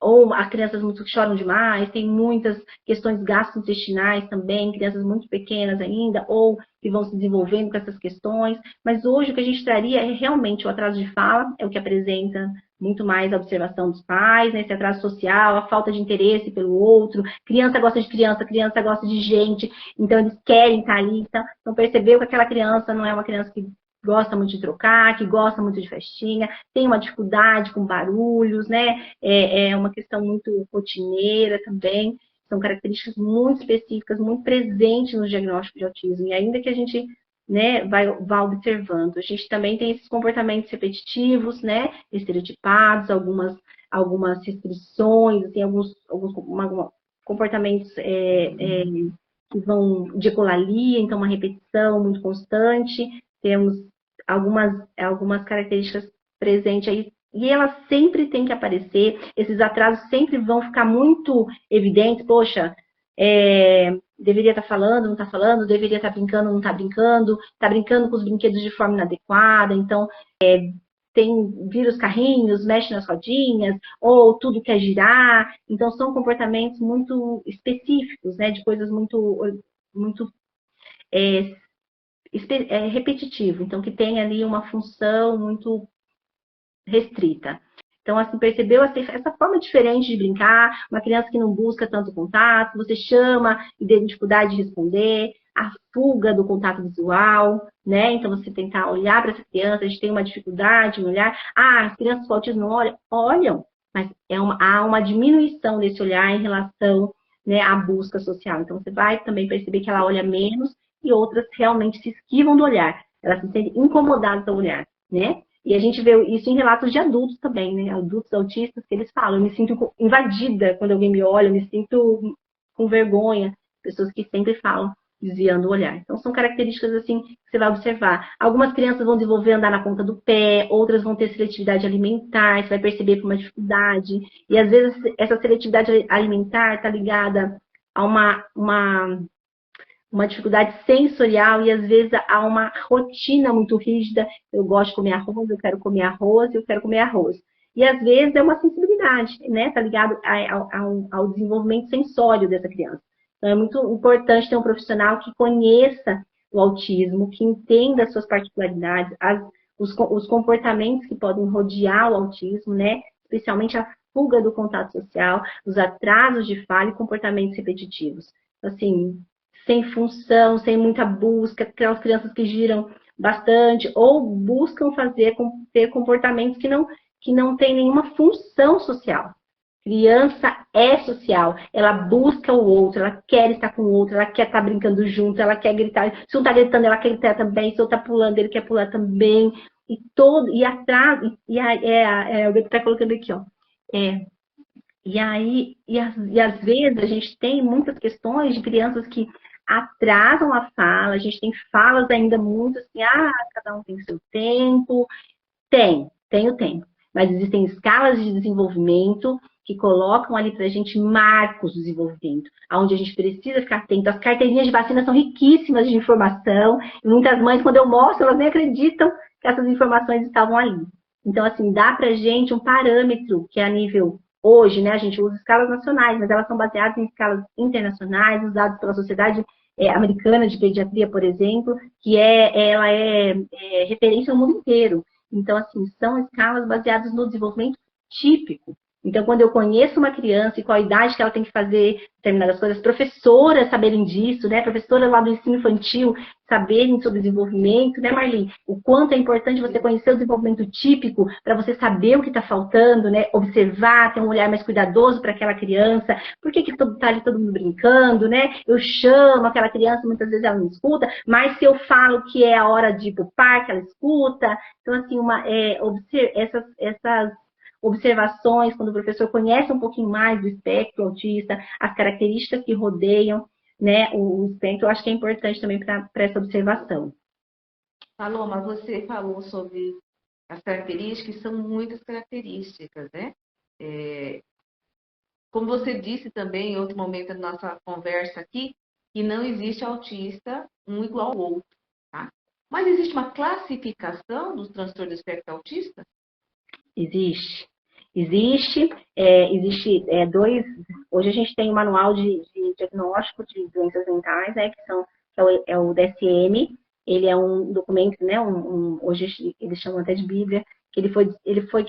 ou as crianças muito choram demais, tem muitas questões gastrointestinais também, crianças muito pequenas ainda, ou que vão se desenvolvendo com essas questões. Mas hoje o que a gente traria é realmente o atraso de fala, é o que apresenta muito mais a observação dos pais, né? Esse atraso social, a falta de interesse pelo outro, criança gosta de criança gosta de gente, então eles querem estar ali. Então percebeu que aquela criança não é uma criança que gosta muito de trocar, que gosta muito de festinha, tem uma dificuldade com barulhos, né? É uma questão muito rotineira também. São características muito específicas, muito presentes no diagnóstico de autismo. E ainda que a gente, né, vá observando, a gente também tem esses comportamentos repetitivos, né? Estereotipados, algumas restrições, assim, alguns comportamentos que vão de ecolalia, então uma repetição muito constante. Temos algumas características presentes aí, e elas sempre têm que aparecer, esses atrasos sempre vão ficar muito evidentes. Poxa, deveria estar falando, não está falando, deveria estar brincando, não está brincando com os brinquedos de forma inadequada, então vira os carrinhos, mexe nas rodinhas, ou tudo quer girar. Então são comportamentos muito específicos, né, de coisas muito repetitivo, então que tem ali uma função muito restrita. Então, assim, percebeu essa forma diferente de brincar, uma criança que não busca tanto contato, você chama e tem dificuldade de responder, a fuga do contato visual, né? Então, você tentar olhar para essa criança, a gente tem uma dificuldade em olhar, as crianças com autismo não olham, mas há uma diminuição desse olhar em relação, né, à busca social. Então, você vai também perceber que ela olha menos e outras realmente se esquivam do olhar, elas se sentem incomodadas ao olhar, né? E a gente vê isso em relatos de adultos também, né? Adultos autistas que eles falam, eu me sinto invadida quando alguém me olha, eu me sinto com vergonha. Pessoas que sempre falam, desviando o olhar. Então, são características assim que você vai observar. Algumas crianças vão desenvolver andar na ponta do pé, outras vão ter seletividade alimentar, você vai perceber por uma dificuldade. E às vezes essa seletividade alimentar está ligada a uma dificuldade sensorial e às vezes há uma rotina muito rígida. Eu gosto de comer arroz, eu quero comer arroz, eu quero comer arroz. E às vezes é uma sensibilidade, né? Está ligado ao desenvolvimento sensório dessa criança. Então é muito importante ter um profissional que conheça o autismo, que entenda as suas particularidades, os comportamentos que podem rodear o autismo, né? Especialmente a fuga do contato social, os atrasos de fala e comportamentos repetitivos. Assim, sem função, sem muita busca, aquelas crianças que giram bastante, ou buscam ter comportamentos que não têm nenhuma função social. Criança é social, ela busca o outro, ela quer estar com o outro, ela quer estar brincando junto, ela quer gritar. Se um está gritando, ela quer gritar também, se outro está pulando, ele quer pular também. E atrás, o Beto está colocando aqui, ó. E às vezes a gente tem muitas questões de crianças que atrasam a fala, a gente tem falas ainda muito assim, cada um tem seu tempo. Tem o tempo. Mas existem escalas de desenvolvimento que colocam ali para a gente marcos do desenvolvimento, onde a gente precisa ficar atento. As carteirinhas de vacina são riquíssimas de informação, e muitas mães, quando eu mostro, elas nem acreditam que essas informações estavam ali. Então, assim, dá para a gente um parâmetro que é a nível hoje, né? A gente usa escalas nacionais, mas elas são baseadas em escalas internacionais, usadas pela Sociedade Americana de Pediatria, por exemplo, que ela é referência no mundo inteiro. Então, assim, são escalas baseadas no desenvolvimento típico. Então, quando eu conheço uma criança e qual a idade que ela tem que fazer determinadas coisas, professoras saberem disso, né? Professoras lá do ensino infantil saberem sobre desenvolvimento, né, Marli? O quanto é importante você conhecer o desenvolvimento típico para você saber o que está faltando, né? Observar, ter um olhar mais cuidadoso para aquela criança. Por que está ali todo mundo brincando, né? Eu chamo aquela criança, muitas vezes ela não escuta, mas se eu falo que é a hora de ir para o parque, ela escuta. Então, assim, essas observações, quando o professor conhece um pouquinho mais do espectro autista, as características que rodeiam, né, o espectro, eu acho que é importante também para essa observação. Paloma, você falou sobre as características, são muitas características, né? Como você disse também em outro momento da nossa conversa aqui, que não existe autista um igual ao outro, tá? Mas existe uma classificação dos transtornos do espectro autista? Existe. Existe dois. Hoje a gente tem um manual de diagnóstico de doenças mentais, né? Que é o DSM. Ele é um documento, né? Hoje eles chamam até de Bíblia, que ele foi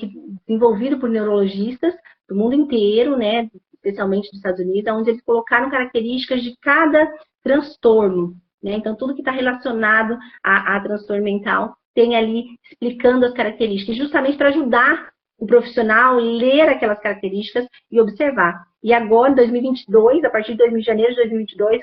desenvolvido por neurologistas do mundo inteiro, né? Especialmente dos Estados Unidos, onde eles colocaram características de cada transtorno, né? Então, tudo que está relacionado a transtorno mental tem ali explicando as características, justamente para ajudar o profissional a ler aquelas características e observar. E agora, em 2022, a partir de janeiro de 2022,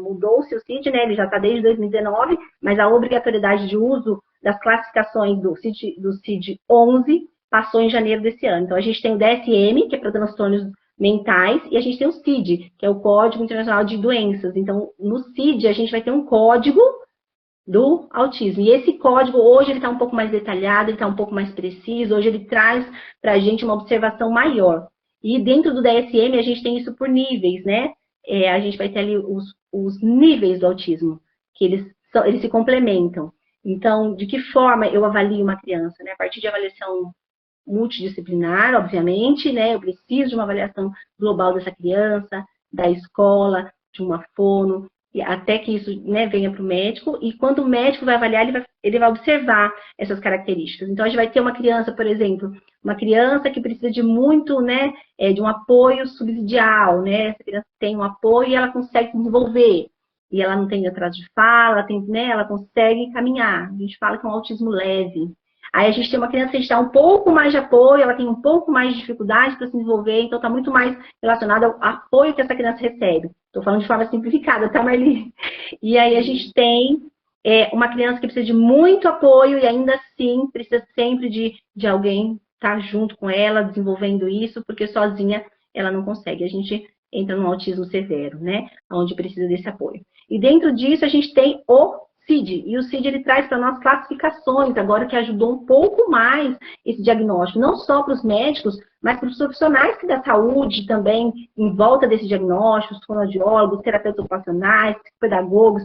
mudou-se o CID, né? Ele já está desde 2019, mas a obrigatoriedade de uso das classificações do CID 11 passou em janeiro desse ano. Então, a gente tem o DSM, que é para transtornos mentais, e a gente tem o CID, que é o Código Internacional de Doenças. Então, no CID, a gente vai ter um código do autismo. E esse código, hoje, ele está um pouco mais detalhado, ele está um pouco mais preciso, hoje ele traz para a gente uma observação maior. E dentro do DSM, a gente tem isso por níveis, né? A gente vai ter ali os níveis do autismo, que eles se complementam. Então, de que forma eu avalio uma criança, né? A partir de avaliação multidisciplinar, obviamente, né? Eu preciso de uma avaliação global dessa criança, da escola, de uma fono, até que isso, né, venha para o médico, e quando o médico vai avaliar, ele vai observar essas características. Então, a gente vai ter uma criança, por exemplo, uma criança que precisa de muito, né, de um apoio subsidial, né? Essa criança tem um apoio e ela consegue desenvolver. E ela não tem atraso de fala, ela consegue caminhar. A gente fala que é um autismo leve. Aí a gente tem uma criança que a gente dá um pouco mais de apoio, ela tem um pouco mais de dificuldade para se desenvolver, então está muito mais relacionado ao apoio que essa criança recebe. Estou falando de forma simplificada, tá, Marli? E aí a gente tem uma criança que precisa de muito apoio e ainda assim precisa sempre de alguém estar junto com ela, desenvolvendo isso, porque sozinha ela não consegue. A gente entra num autismo severo, né? Onde precisa desse apoio. E dentro disso a gente tem o CID, e o CID ele traz para nós classificações, agora que ajudou um pouco mais esse diagnóstico, não só para os médicos, mas para os profissionais da saúde também, em volta desse diagnóstico, os fonoaudiólogos, terapeutas ocupacionais, pedagogos,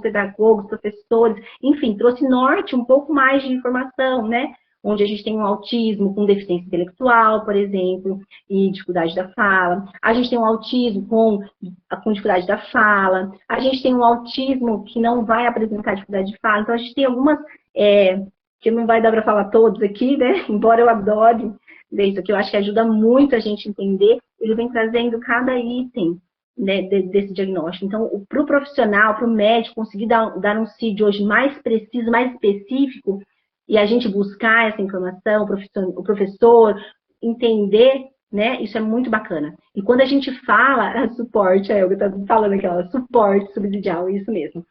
professores, enfim, trouxe norte, um pouco mais de informação, né? Onde a gente tem um autismo com deficiência intelectual, por exemplo, e dificuldade da fala. A gente tem um autismo com dificuldade da fala. A gente tem um autismo que não vai apresentar dificuldade de fala. Então, a gente tem algumas, que não vai dar para falar todos aqui, né? Embora eu adore isso aqui, eu acho que ajuda muito a gente entender. Ele vem trazendo cada item, né, desse diagnóstico. Então, para o profissional, para o médico, conseguir dar um CID hoje mais preciso, mais específico, e a gente buscar essa informação, o professor entender, né? Isso é muito bacana. E quando a gente fala suporte, eu estava falando aquela suporte subsidial, isso mesmo.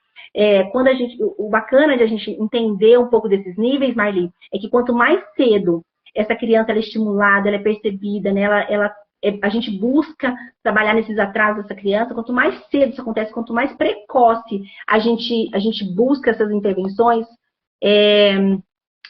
O bacana de a gente entender um pouco desses níveis, Marli, é que quanto mais cedo essa criança ela é estimulada, ela é percebida, né? A gente busca trabalhar nesses atrasos dessa criança, quanto mais cedo isso acontece, quanto mais precoce a gente busca essas intervenções,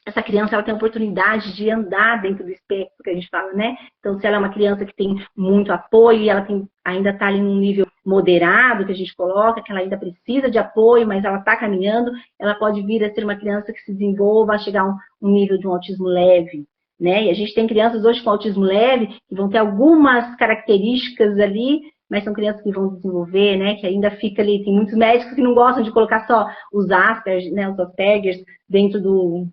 essa criança ela tem a oportunidade de andar dentro do espectro que a gente fala, né? Então, se ela é uma criança que tem muito apoio e ela ainda está ali num nível moderado, que a gente coloca, que ela ainda precisa de apoio, mas ela está caminhando, ela pode vir a ser uma criança que se desenvolva, a chegar a um nível de um autismo leve, né? E a gente tem crianças hoje com autismo leve, que vão ter algumas características ali, mas são crianças que vão desenvolver, né? Que ainda fica ali, tem muitos médicos que não gostam de colocar só os Asperger, né? Os Asperger dentro do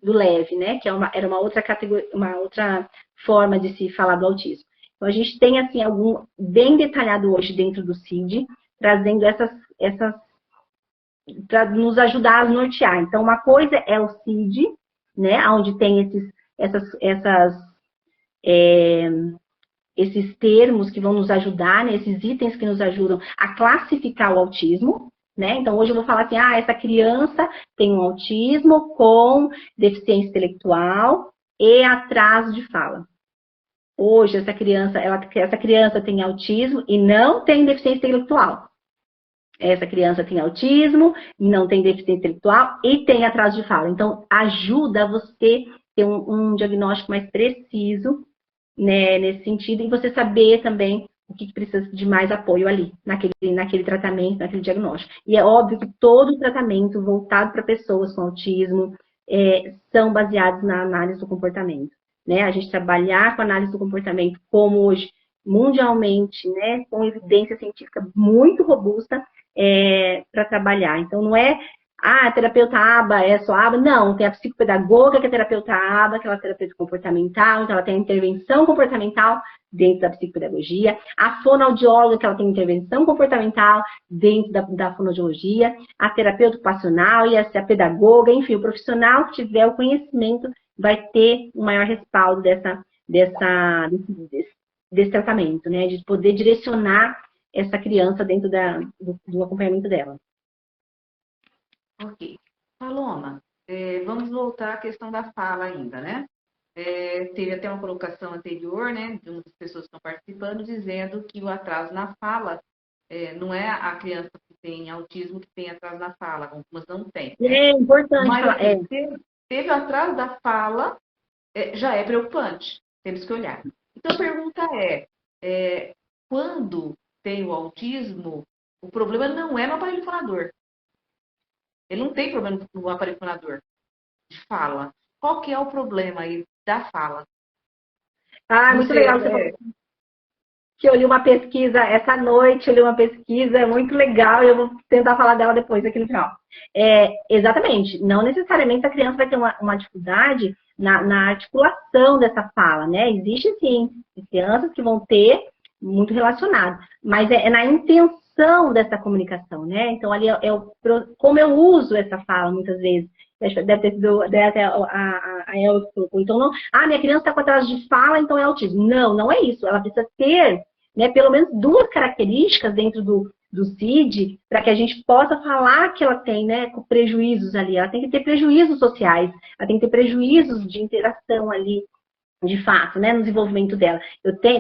leve, né? Que era uma outra categoria, uma outra forma de se falar do autismo. Então, a gente tem, assim, algum bem detalhado hoje dentro do CID, trazendo essas para nos ajudar a nortear. Então, uma coisa é o CID, né? Onde tem esses termos que vão nos ajudar, né, esses itens que nos ajudam a classificar o autismo, né? Então, hoje eu vou falar assim, essa criança tem um autismo com deficiência intelectual, e atraso de fala. Hoje, essa criança tem autismo e não tem deficiência intelectual. Essa criança tem autismo, não tem deficiência intelectual e tem atraso de fala. Então, ajuda você ter um diagnóstico mais preciso, né, nesse sentido, e você saber também o que precisa de mais apoio ali, naquele tratamento, naquele diagnóstico. E é óbvio que todo o tratamento voltado para pessoas com autismo são baseados na análise do comportamento. Né? A gente trabalhar com análise do comportamento, como hoje, mundialmente, né, com evidência científica muito robusta, para trabalhar. Então, não é a terapeuta aba é só aba. Não, tem a psicopedagoga, que é a terapeuta aba, que ela é terapeuta comportamental, então ela tem a intervenção comportamental dentro da psicopedagogia. A fonoaudióloga, que ela tem intervenção comportamental dentro da fonoaudiologia. A terapeuta ocupacional e a pedagoga, enfim, o profissional que tiver o conhecimento vai ter um maior respaldo desse tratamento, né? De poder direcionar essa criança dentro do acompanhamento dela. Ok. Paloma, vamos voltar à questão da fala ainda, né? Teve até uma colocação anterior, né, de uma das pessoas que estão participando, dizendo que o atraso na fala não é a criança que tem autismo que tem atraso na fala, algumas não têm. Né? É importante mas, falar. Assim, teve o atraso da fala, já é preocupante, temos que olhar. Então, a pergunta quando tem o autismo, o problema não é no aparelho fonador. Ele não tem problema no aparelho fonador de fala. Qual que é o problema aí da fala? Muito legal você falou que eu li uma pesquisa essa noite, eu li uma pesquisa muito legal, e eu vou tentar falar dela depois aqui no final. Exatamente, não necessariamente a criança vai ter uma dificuldade na articulação dessa fala, né? Existe sim crianças que vão ter muito relacionado, mas é na intenção dessa comunicação, né? Então, ali como eu uso essa fala muitas vezes. Deve ter sido até a Elza que colocou. Então, não, minha criança está com atraso de fala, então é autismo. Não, não é isso. Ela precisa ter, né, pelo menos duas características dentro do CID para que a gente possa falar que ela tem, né, com prejuízos ali. Ela tem que ter prejuízos sociais, ela tem que ter prejuízos de interação ali, de fato, né, no desenvolvimento dela.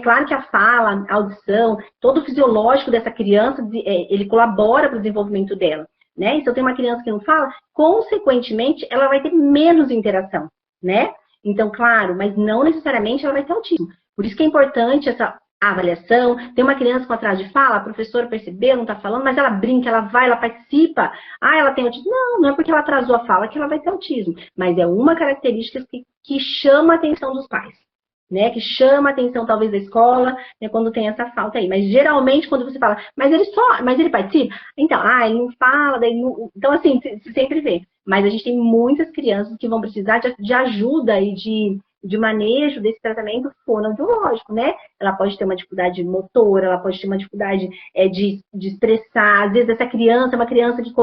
Claro que a fala, a audição, todo o fisiológico dessa criança, ele colabora para o desenvolvimento dela. Né? E se eu tenho uma criança que não fala, consequentemente, ela vai ter menos interação, né? Então, claro, mas não necessariamente ela vai ter autismo. Por isso que é importante essa avaliação. Tem uma criança com atraso de fala, a professora percebeu, não está falando, mas ela brinca, ela vai, ela participa. Ela tem autismo. Não, não é porque ela atrasou a fala que ela vai ter autismo. Mas é uma característica que chama a atenção dos pais. Né, que chama a atenção talvez da escola, né, quando tem essa falta aí. Mas geralmente quando você fala, mas ele participa? Então, ele não fala, daí não... Então, assim, você sempre vê. Mas a gente tem muitas crianças que vão precisar de ajuda e de manejo desse tratamento fonoaudiológico, né? Ela pode ter uma dificuldade motora, ela pode ter uma dificuldade de expressar. Às vezes essa criança é uma criança que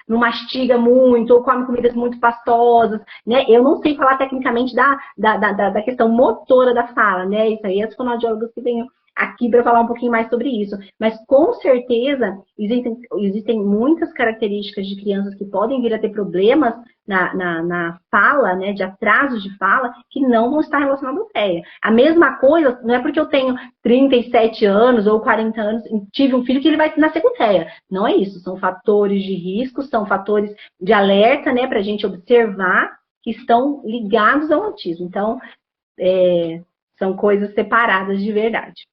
não mastiga muito, ou come comidas muito pastosas, né? Eu não sei falar tecnicamente da questão motora da fala, né? Isso aí é as fonoaudiólogas que vêm aqui para falar um pouquinho mais sobre isso. Mas, com certeza, existem muitas características de crianças que podem vir a ter problemas na fala, né, de atrasos de fala, que não vão estar relacionados à TEA. A mesma coisa, não é porque eu tenho 37 anos ou 40 anos, tive um filho que ele vai nascer com TEA. Não é isso. São fatores de risco, são fatores de alerta, né, para a gente observar que estão ligados ao autismo. Então, são coisas separadas de verdade.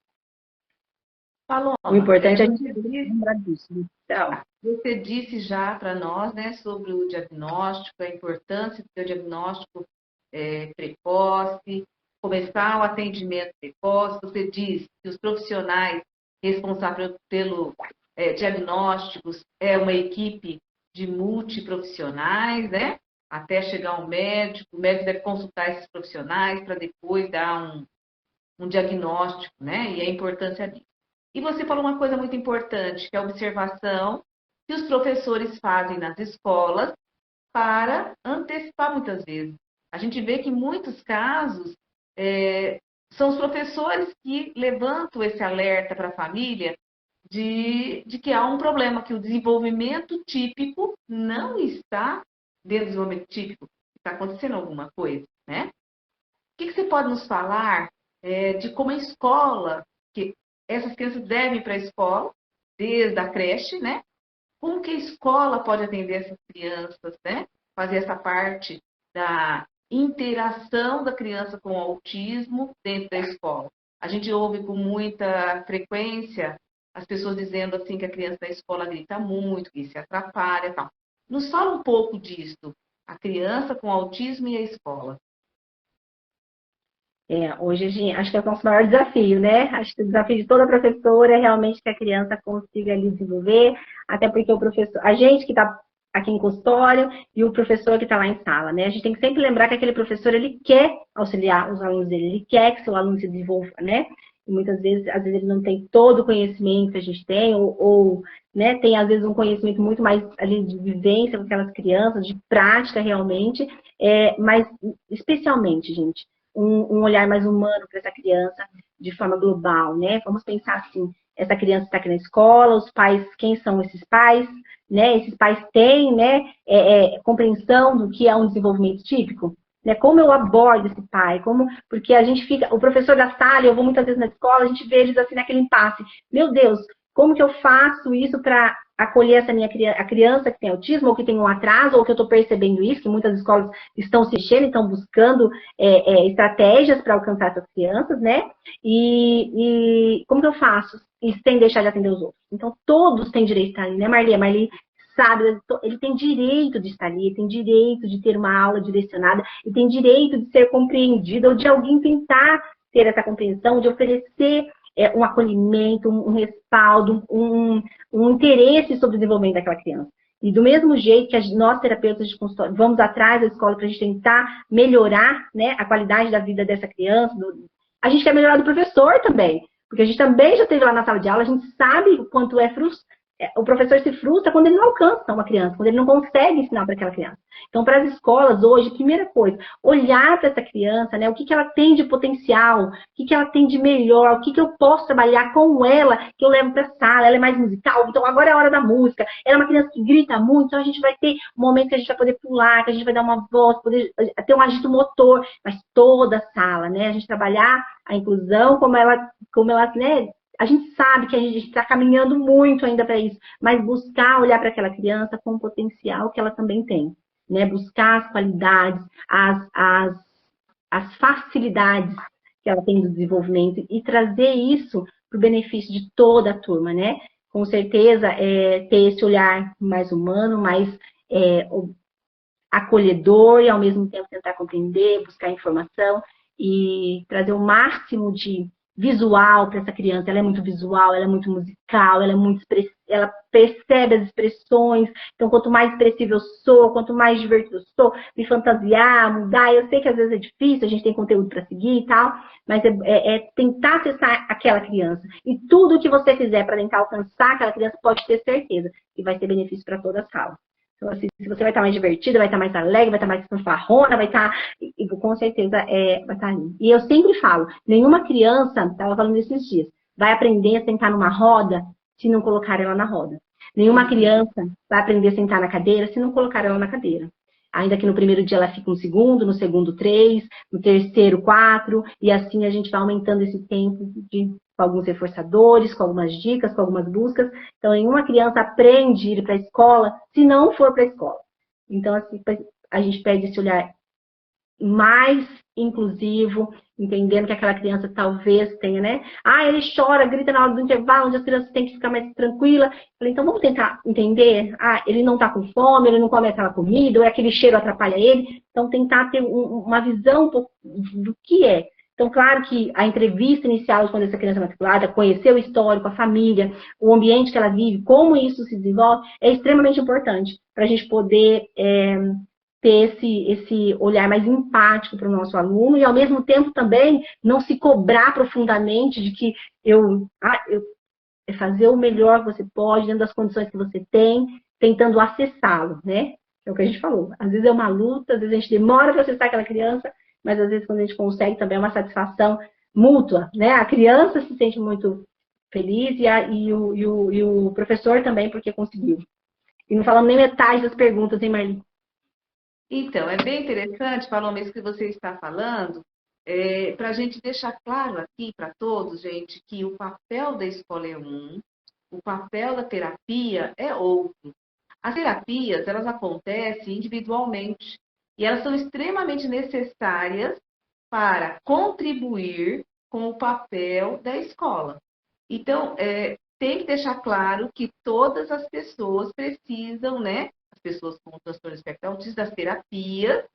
Paloma, o importante é a gente lembrar disso. Então, você disse já para nós, né, sobre o diagnóstico, a importância do diagnóstico precoce, começar o atendimento precoce. Você disse que os profissionais responsáveis pelo diagnósticos é uma equipe de multiprofissionais, né? Até chegar um médico, o médico deve consultar esses profissionais para depois dar um diagnóstico, né? E a importância disso. E você falou uma coisa muito importante, que é a observação que os professores fazem nas escolas para antecipar muitas vezes. A gente vê que em muitos casos são os professores que levantam esse alerta para a família de que há um problema, que o desenvolvimento típico não está dentro do desenvolvimento típico, está acontecendo alguma coisa, né? que você pode nos falar de como a escola, que essas crianças devem ir para a escola, desde a creche, né? Como que a escola pode atender essas crianças, né? Fazer essa parte da interação da criança com o autismo dentro da escola. A gente ouve com muita frequência as pessoas dizendo assim que a criança da escola grita muito, que se atrapalha e tal. Nos fala um pouco disso, a criança com autismo e a escola. Hoje acho que é o nosso maior desafio, né? Acho que o desafio de toda professora é realmente que a criança consiga ali desenvolver, até porque o professor, a gente que está aqui em consultório e o professor que está lá em sala, né? A gente tem que sempre lembrar que aquele professor, ele quer auxiliar os alunos dele, ele quer que seu aluno se desenvolva, né? E muitas vezes, às vezes ele não tem todo o conhecimento que a gente tem, ou né, tem às vezes um conhecimento muito mais ali de vivência com aquelas crianças, de prática realmente, mas especialmente, gente, um olhar mais humano para essa criança de forma global, né? Vamos pensar assim, essa criança está aqui na escola, os pais, quem são esses pais, né? Esses pais têm, né, compreensão do que é um desenvolvimento típico, né? Como eu abordo esse pai, porque a gente fica, o professor da sala, eu vou muitas vezes na escola, a gente vê eles assim naquele impasse, meu Deus, como que eu faço isso para acolher essa a criança que tem autismo, ou que tem um atraso, ou que eu estou percebendo isso, que muitas escolas estão se mexendo, estão buscando estratégias para alcançar essas crianças, né? E como que eu faço? E sem deixar de atender os outros. Então, todos têm direito de estar ali, né, Marli? A Marli sabe, ele tem direito de estar ali, ele tem direito de ter uma aula direcionada, ele tem direito de ser compreendido, ou de alguém tentar ter essa compreensão, de oferecer um acolhimento, um respaldo, um interesse sobre o desenvolvimento daquela criança. E do mesmo jeito que nós, terapeutas de consultório, vamos atrás da escola para a gente tentar melhorar, né, a qualidade da vida dessa criança, a gente quer melhorar do professor também, porque a gente também já esteve lá na sala de aula, a gente sabe o quanto o professor se frustra quando ele não alcança uma criança, quando ele não consegue ensinar para aquela criança. Então, para as escolas hoje, primeira coisa, olhar para essa criança, né, o que ela tem de potencial, o que ela tem de melhor, o que eu posso trabalhar com ela, que eu levo para a sala, ela é mais musical, então agora é a hora da música, ela é uma criança que grita muito, então a gente vai ter um momento que a gente vai poder pular, que a gente vai dar uma voz, poder ter um agito motor, mas toda a sala, né, a gente trabalhar a inclusão como ela, né, a gente sabe que a gente está caminhando muito ainda para isso, mas buscar olhar para aquela criança com o potencial que ela também tem, né? Buscar as qualidades, as facilidades que ela tem do desenvolvimento e trazer isso para o benefício de toda a turma, né? Com certeza, ter esse olhar mais humano, mais acolhedor e ao mesmo tempo tentar compreender, buscar informação e trazer o máximo de visual para essa criança. Ela é muito visual, ela é muito musical, ela percebe as expressões. Então, quanto mais expressiva eu sou, quanto mais divertido eu sou, me fantasiar, mudar. Eu sei que às vezes é difícil, a gente tem conteúdo para seguir e tal, mas tentar acessar aquela criança. E tudo que você fizer para tentar alcançar aquela criança, pode ter certeza que vai ter benefício para toda a sala. Então, assim, se você vai estar mais divertida, vai estar mais alegre, vai estar mais fanfarrona, vai estar, com certeza, vai estar ali. E eu sempre falo, nenhuma criança, estava falando esses dias, vai aprender a sentar numa roda se não colocar ela na roda. Nenhuma criança vai aprender a sentar na cadeira se não colocar ela na cadeira. Ainda que no primeiro dia ela fique no segundo 3, no terceiro 4, e assim a gente vai aumentando esse tempo com alguns reforçadores, com algumas dicas, com algumas buscas. Então, nenhuma criança aprende a ir para a escola se não for para a escola. Então, assim, a gente pede esse olhar mais inclusivo, entendendo que aquela criança talvez tenha, né? Ele chora, grita na hora do intervalo, onde as crianças têm que ficar mais tranquila. Falei, então vamos tentar entender. Ele não está com fome, ele não come aquela comida, ou aquele cheiro atrapalha ele. Então, tentar ter uma visão do que é. Então, claro que a entrevista inicial, quando essa criança é matriculada, conhecer o histórico, a família, o ambiente que ela vive, como isso se desenvolve, é extremamente importante para a gente poder ter esse olhar mais empático para o nosso aluno e, ao mesmo tempo, também não se cobrar profundamente de que é fazer o melhor que você pode, dentro das condições que você tem, tentando acessá-lo, né? É o que a gente falou. Às vezes é uma luta, às vezes a gente demora para acessar aquela criança, mas às vezes quando a gente consegue também é uma satisfação mútua, né? A criança se sente muito feliz e o professor também, porque conseguiu. E não falamos nem metade das perguntas, hein, Marli? Então, é bem interessante, falou mesmo que você está falando, para a gente deixar claro aqui para todos, gente, que o papel da escola é um, o papel da terapia é outro. As terapias, elas acontecem individualmente e elas são extremamente necessárias para contribuir com o papel da escola. Então, tem que deixar claro que todas as pessoas precisam, né? As pessoas com transtorno do espectro autista, das terapias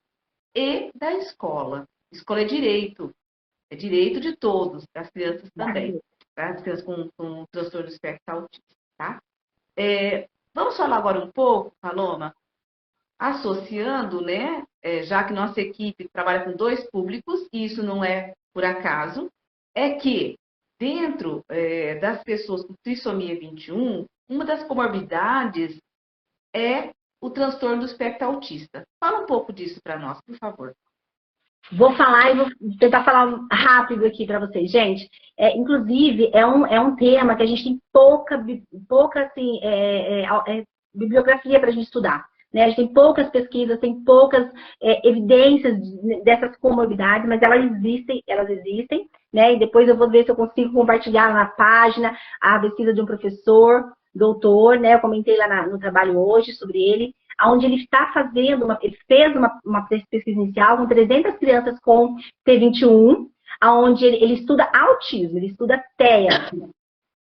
e da escola. Escola é direito de todos, das crianças também, tá? As crianças com transtorno do espectro autista, tá? Vamos falar agora um pouco, Paloma, associando, né? Já que nossa equipe trabalha com dois públicos, e isso não é por acaso, é que dentro das pessoas com trissomia 21, uma das comorbidades é o transtorno do espectro autista. Fala um pouco disso para nós, por favor. Vou falar e vou tentar falar rápido aqui para vocês. Gente, inclusive, é um tema que a gente tem pouca assim, bibliografia para a gente estudar. Né? A gente tem poucas pesquisas, tem poucas evidências dessas comorbidades, mas elas existem, né? E depois eu vou ver se eu consigo compartilhar na página a pesquisa de um professor, doutor, né? Eu comentei lá no trabalho hoje sobre ele, onde ele está fazendo, ele fez uma pesquisa inicial com 300 crianças com T21, onde ele estuda autismo, ele estuda TEA.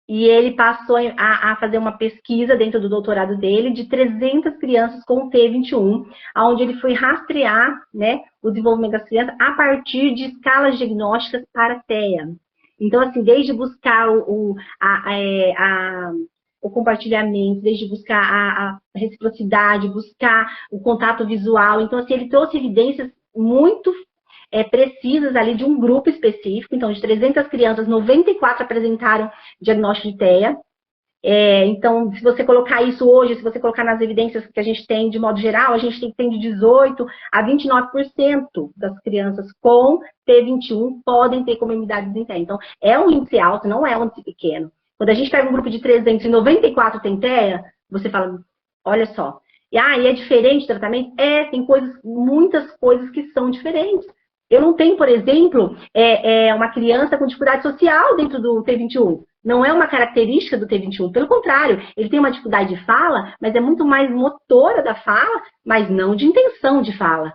E ele passou a fazer uma pesquisa dentro do doutorado dele de 300 crianças com T21, onde ele foi rastrear, né, o desenvolvimento das crianças a partir de escalas diagnósticas para TEA. Então, assim, desde buscar o compartilhamento, desde buscar a reciprocidade, buscar o contato visual. Então, assim, ele trouxe evidências muito precisas ali de um grupo específico. Então, de 300 crianças, 94 apresentaram diagnóstico de TEA. Então, se você colocar isso hoje, se você colocar nas evidências que a gente tem de modo geral, a gente tem de 18% a 29% das crianças com T21 podem ter comorbidades em TEA. Então, é um índice alto, não é um índice pequeno. Quando a gente pega um grupo de 300 e 94 tem TEA, você fala, olha só. E é diferente o tratamento? Tem muitas coisas que são diferentes. Eu não tenho, por exemplo, uma criança com dificuldade social dentro do T21. Não é uma característica do T21. Pelo contrário, ele tem uma dificuldade de fala, mas é muito mais motora da fala, mas não de intenção de fala.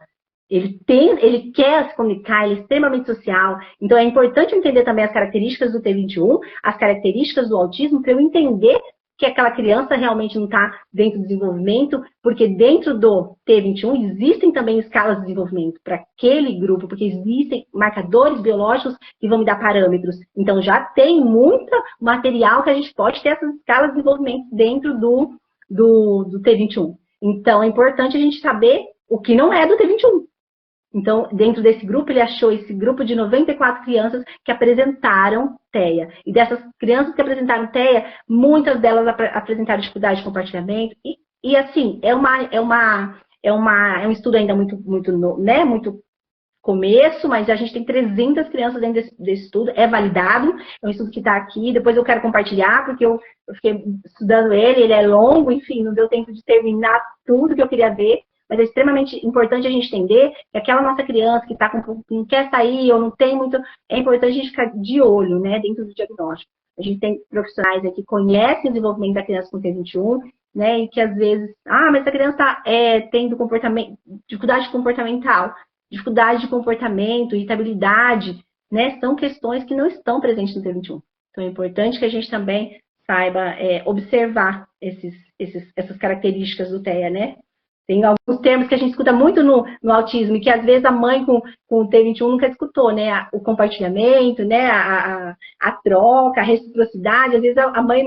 Ele quer se comunicar, ele é extremamente social. Então, é importante entender também as características do T21, as características do autismo, para eu entender que aquela criança realmente não está dentro do desenvolvimento, porque dentro do T21 existem também escalas de desenvolvimento para aquele grupo, porque existem marcadores biológicos que vão me dar parâmetros. Então, já tem muito material que a gente pode ter essas escalas de desenvolvimento dentro do T21. Então, é importante a gente saber o que não é do T21. Então, dentro desse grupo, ele achou esse grupo de 94 crianças que apresentaram TEA. E dessas crianças que apresentaram TEA, muitas delas apresentaram dificuldade de compartilhamento. E assim, é um estudo ainda muito começo, mas a gente tem 300 crianças dentro desse estudo, é validado, é um estudo que está aqui, depois eu quero compartilhar, porque eu fiquei estudando ele é longo, enfim, não deu tempo de terminar tudo que eu queria ver. Mas é extremamente importante a gente entender que aquela nossa criança que não quer sair ou não tem muito... É importante a gente ficar de olho, né, dentro do diagnóstico. A gente tem profissionais aqui que conhecem o desenvolvimento da criança com T21, né, e que às vezes... mas essa criança está tendo dificuldade comportamental, dificuldade de comportamento, irritabilidade, né, são questões que não estão presentes no T21. Então é importante que a gente também saiba observar essas características do TEA, né? Tem alguns termos que a gente escuta muito no autismo e que às vezes a mãe com o T21 nunca escutou, né? O compartilhamento, né? A troca, a reciprocidade, às vezes a mãe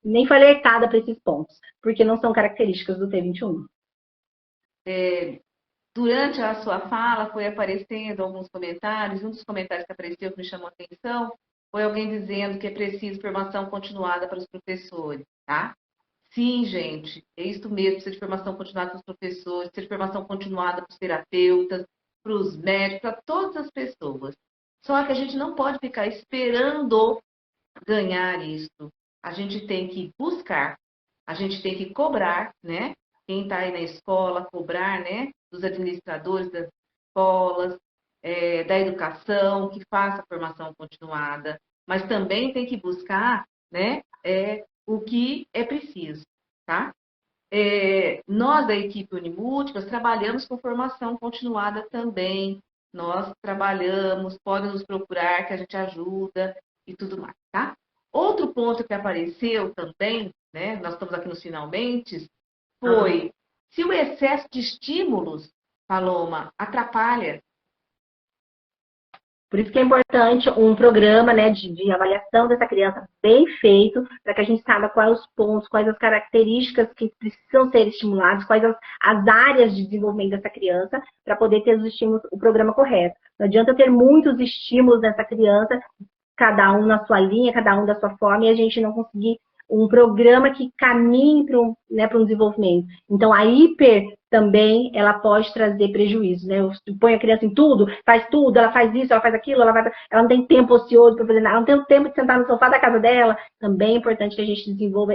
nem foi alertada para esses pontos, porque não são características do T21. Durante a sua fala foi aparecendo alguns comentários, um dos comentários que apareceu que me chamou a atenção foi alguém dizendo que é preciso formação continuada para os professores, tá? Sim, gente, é isso mesmo, precisa de formação continuada para os professores, precisa de formação continuada para os terapeutas, para os médicos, para todas as pessoas. Só que a gente não pode ficar esperando ganhar isso. A gente tem que buscar, a gente tem que cobrar, né? Quem está aí na escola, cobrar, né? Dos administradores das escolas, da educação, que faça formação continuada, mas também tem que buscar, né, o que é preciso, tá? Nós da equipe Unimúltiplas trabalhamos com formação continuada também, nós trabalhamos, podem nos procurar que a gente ajuda e tudo mais, tá? Outro ponto que apareceu também, né, nós estamos aqui nos finalmente, foi se o excesso de estímulos, Paloma, atrapalha. Por isso que é importante um programa, né, de avaliação dessa criança bem feito, para que a gente saiba quais os pontos, quais as características que precisam ser estimuladas, quais as áreas de desenvolvimento dessa criança, para poder ter os estímulos, o programa correto. Não adianta ter muitos estímulos nessa criança, cada um na sua linha, cada um da sua forma, e a gente não conseguir um programa que caminhe para um desenvolvimento. Então, a hiper também, ela pode trazer prejuízo, né? Eu ponho a criança em tudo, faz tudo, ela faz isso, ela faz aquilo, ela não tem tempo ocioso para fazer nada, ela não tem tempo de sentar no sofá da casa dela. Também é importante que a gente desenvolva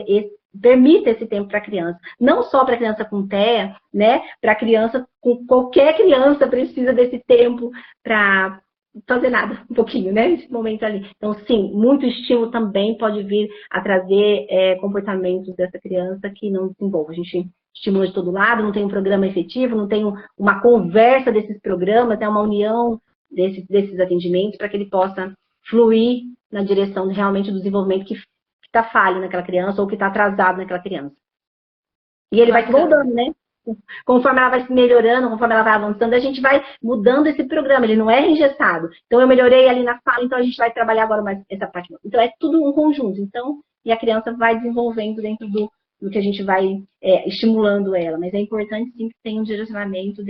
permita esse tempo para a criança. Não só para a criança com TEA, né? Para a criança, qualquer criança precisa desse tempo para fazer nada, um pouquinho, né? Nesse momento ali. Então, sim, muito estímulo também pode vir a trazer comportamentos dessa criança que não desenvolve. A gente estimula de todo lado, não tem um programa efetivo, não tem uma conversa desses programas, é uma união desses atendimentos para que ele possa fluir na direção realmente do desenvolvimento que está falho naquela criança ou que está atrasado naquela criança. E ele vai se moldando, né? Conforme ela vai se melhorando, conforme ela vai avançando, a gente vai mudando esse programa, ele não é engessado. Então, eu melhorei ali na fala, então a gente vai trabalhar agora mais essa parte. Então, é tudo um conjunto. Então, e a criança vai desenvolvendo dentro do que a gente vai estimulando ela. Mas é importante, sim, que tenha um direcionamento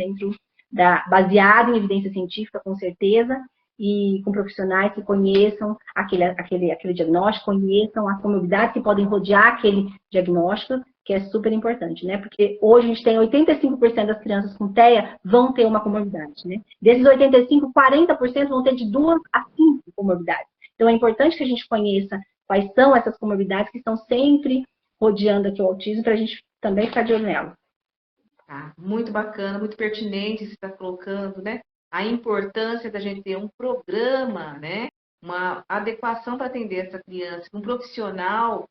baseado em evidência científica, com certeza, e com profissionais que conheçam aquele diagnóstico, conheçam as comorbidades que podem rodear aquele diagnóstico, que é super importante, né? Porque hoje a gente tem 85% das crianças com TEA vão ter uma comorbidade, né? Desses 85, 40% vão ter de 2 a 5 comorbidades. Então é importante que a gente conheça quais são essas comorbidades que estão sempre rodeando aqui o autismo, para a gente também ficar de olho nela. Tá, muito bacana, muito pertinente você está colocando, né? A importância da gente ter um programa, né? Uma adequação para atender essa criança, que um profissional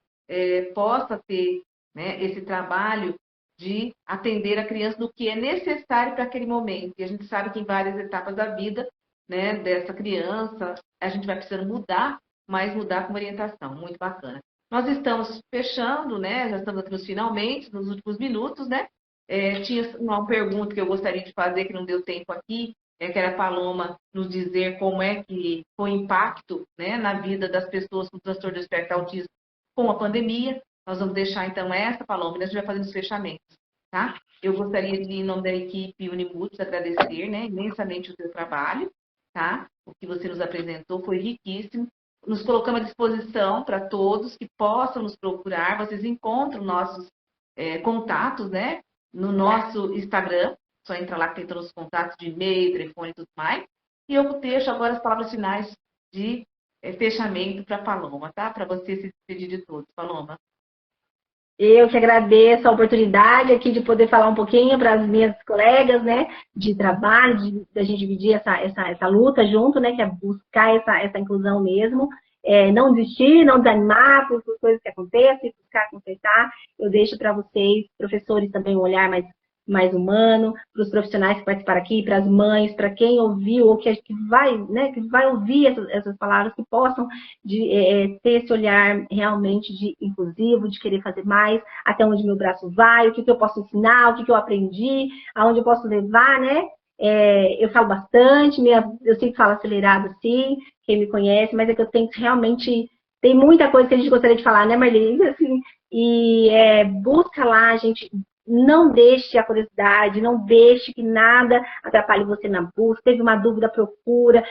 possa ter, né, esse trabalho de atender a criança no que é necessário para aquele momento. E a gente sabe que em várias etapas da vida, né, dessa criança, a gente vai precisando mudar, mas mudar com orientação. Muito bacana. Nós estamos fechando, né? Já estamos aqui nos finalmente, nos últimos minutos, né? Tinha uma pergunta que eu gostaria de fazer, que não deu tempo aqui, que era a Paloma nos dizer como é que foi o impacto, né, na vida das pessoas com transtorno do espectro autista com a pandemia. Nós vamos deixar, então, essa, Paloma, e a gente vai fazendo os fechamentos, tá? Eu gostaria de, em nome da equipe Unimúltiplos, agradecer, né, imensamente o seu trabalho, tá? O que você nos apresentou foi riquíssimo. Nos colocamos à disposição para todos que possam nos procurar. Vocês encontram nossos contatos, né, no nosso Instagram. Só entra lá que tem todos os contatos de e-mail, telefone e tudo mais. E eu deixo agora as palavras finais de fechamento para a Paloma, tá? Para você se despedir de todos. Paloma. Eu que agradeço a oportunidade aqui de poder falar um pouquinho para as minhas colegas, né, de trabalho, da gente dividir essa luta junto, né, que é buscar essa inclusão mesmo. Não desistir, não desanimar por coisas que acontecem, buscar consertar. Eu deixo para vocês, professores, também um olhar mais humano, para os profissionais que participaram aqui, para as mães, para quem ouviu ou que vai, né, que vai ouvir essas palavras, que possam ter esse olhar realmente de inclusivo, de querer fazer mais, até onde meu braço vai, o que eu posso ensinar, o que eu aprendi, aonde eu posso levar, né? Eu falo bastante, eu sempre falo acelerado assim, quem me conhece, mas é que eu tenho realmente, tem muita coisa que a gente gostaria de falar, né, Marlene? Assim, e busca lá, gente, não deixe a curiosidade, não deixe que nada atrapalhe você na busca. Teve uma dúvida, procura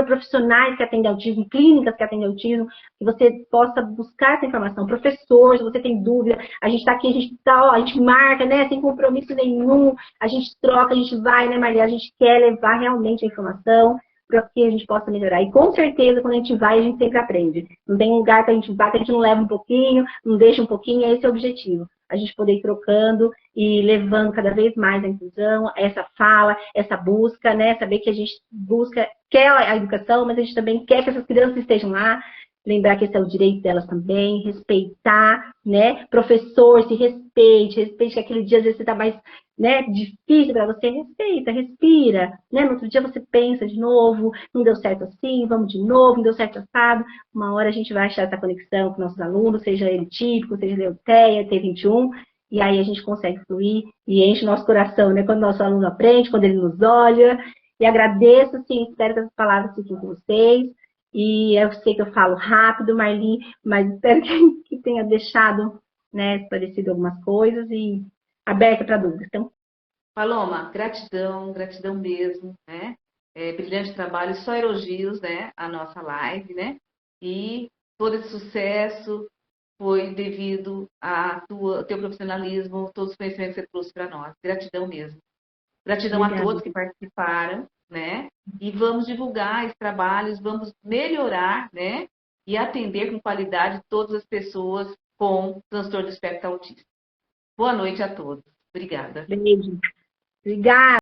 profissionais que atendem autismo, clínicas que atendem autismo, que você possa buscar essa informação. Professor, se você tem dúvida, a gente está aqui, a gente marca, né, sem compromisso nenhum, a gente troca, a gente vai, né, Maria? A gente quer levar realmente a informação para que a gente possa melhorar. E com certeza, quando a gente vai, a gente sempre aprende. Não tem um lugar que a gente vai, que a gente não leva um pouquinho, não deixa um pouquinho, esse é o objetivo. a gente poder ir trocando e levando cada vez mais a inclusão, essa fala, essa busca, né? Saber que a gente busca, quer a educação, mas a gente também quer que essas crianças estejam lá, lembrar que esse é o direito delas também, respeitar, né? Professor, se respeite que aquele dia às vezes você está mais, né, difícil para você, respeita, respira, né? No outro dia você pensa de novo, não deu certo assim, vamos de novo, não deu certo assado. Uma hora a gente vai achar essa conexão com nossos alunos, seja ele típico, seja ele EUTEA, T21, e aí a gente consegue fluir e enche o nosso coração, né? Quando o nosso aluno aprende, quando ele nos olha. E agradeço, sim, espero que essas palavras fiquem com vocês. E eu sei que eu falo rápido, Marli, mas espero que tenha deixado, né, esclarecido algumas coisas e aberta para dúvidas. Então, Paloma, gratidão, gratidão mesmo, né? Brilhante trabalho, só elogios, né? A nossa live, né? E todo esse sucesso foi devido ao teu profissionalismo, todos os conhecimentos que você trouxe para nós. Gratidão mesmo. Gratidão a obrigada. todos que participaram, né? E vamos divulgar esses trabalhos, vamos melhorar, né? E atender com qualidade todas as pessoas com transtorno do espectro autista. Boa noite a todos. Obrigada. Beijo. Obrigada.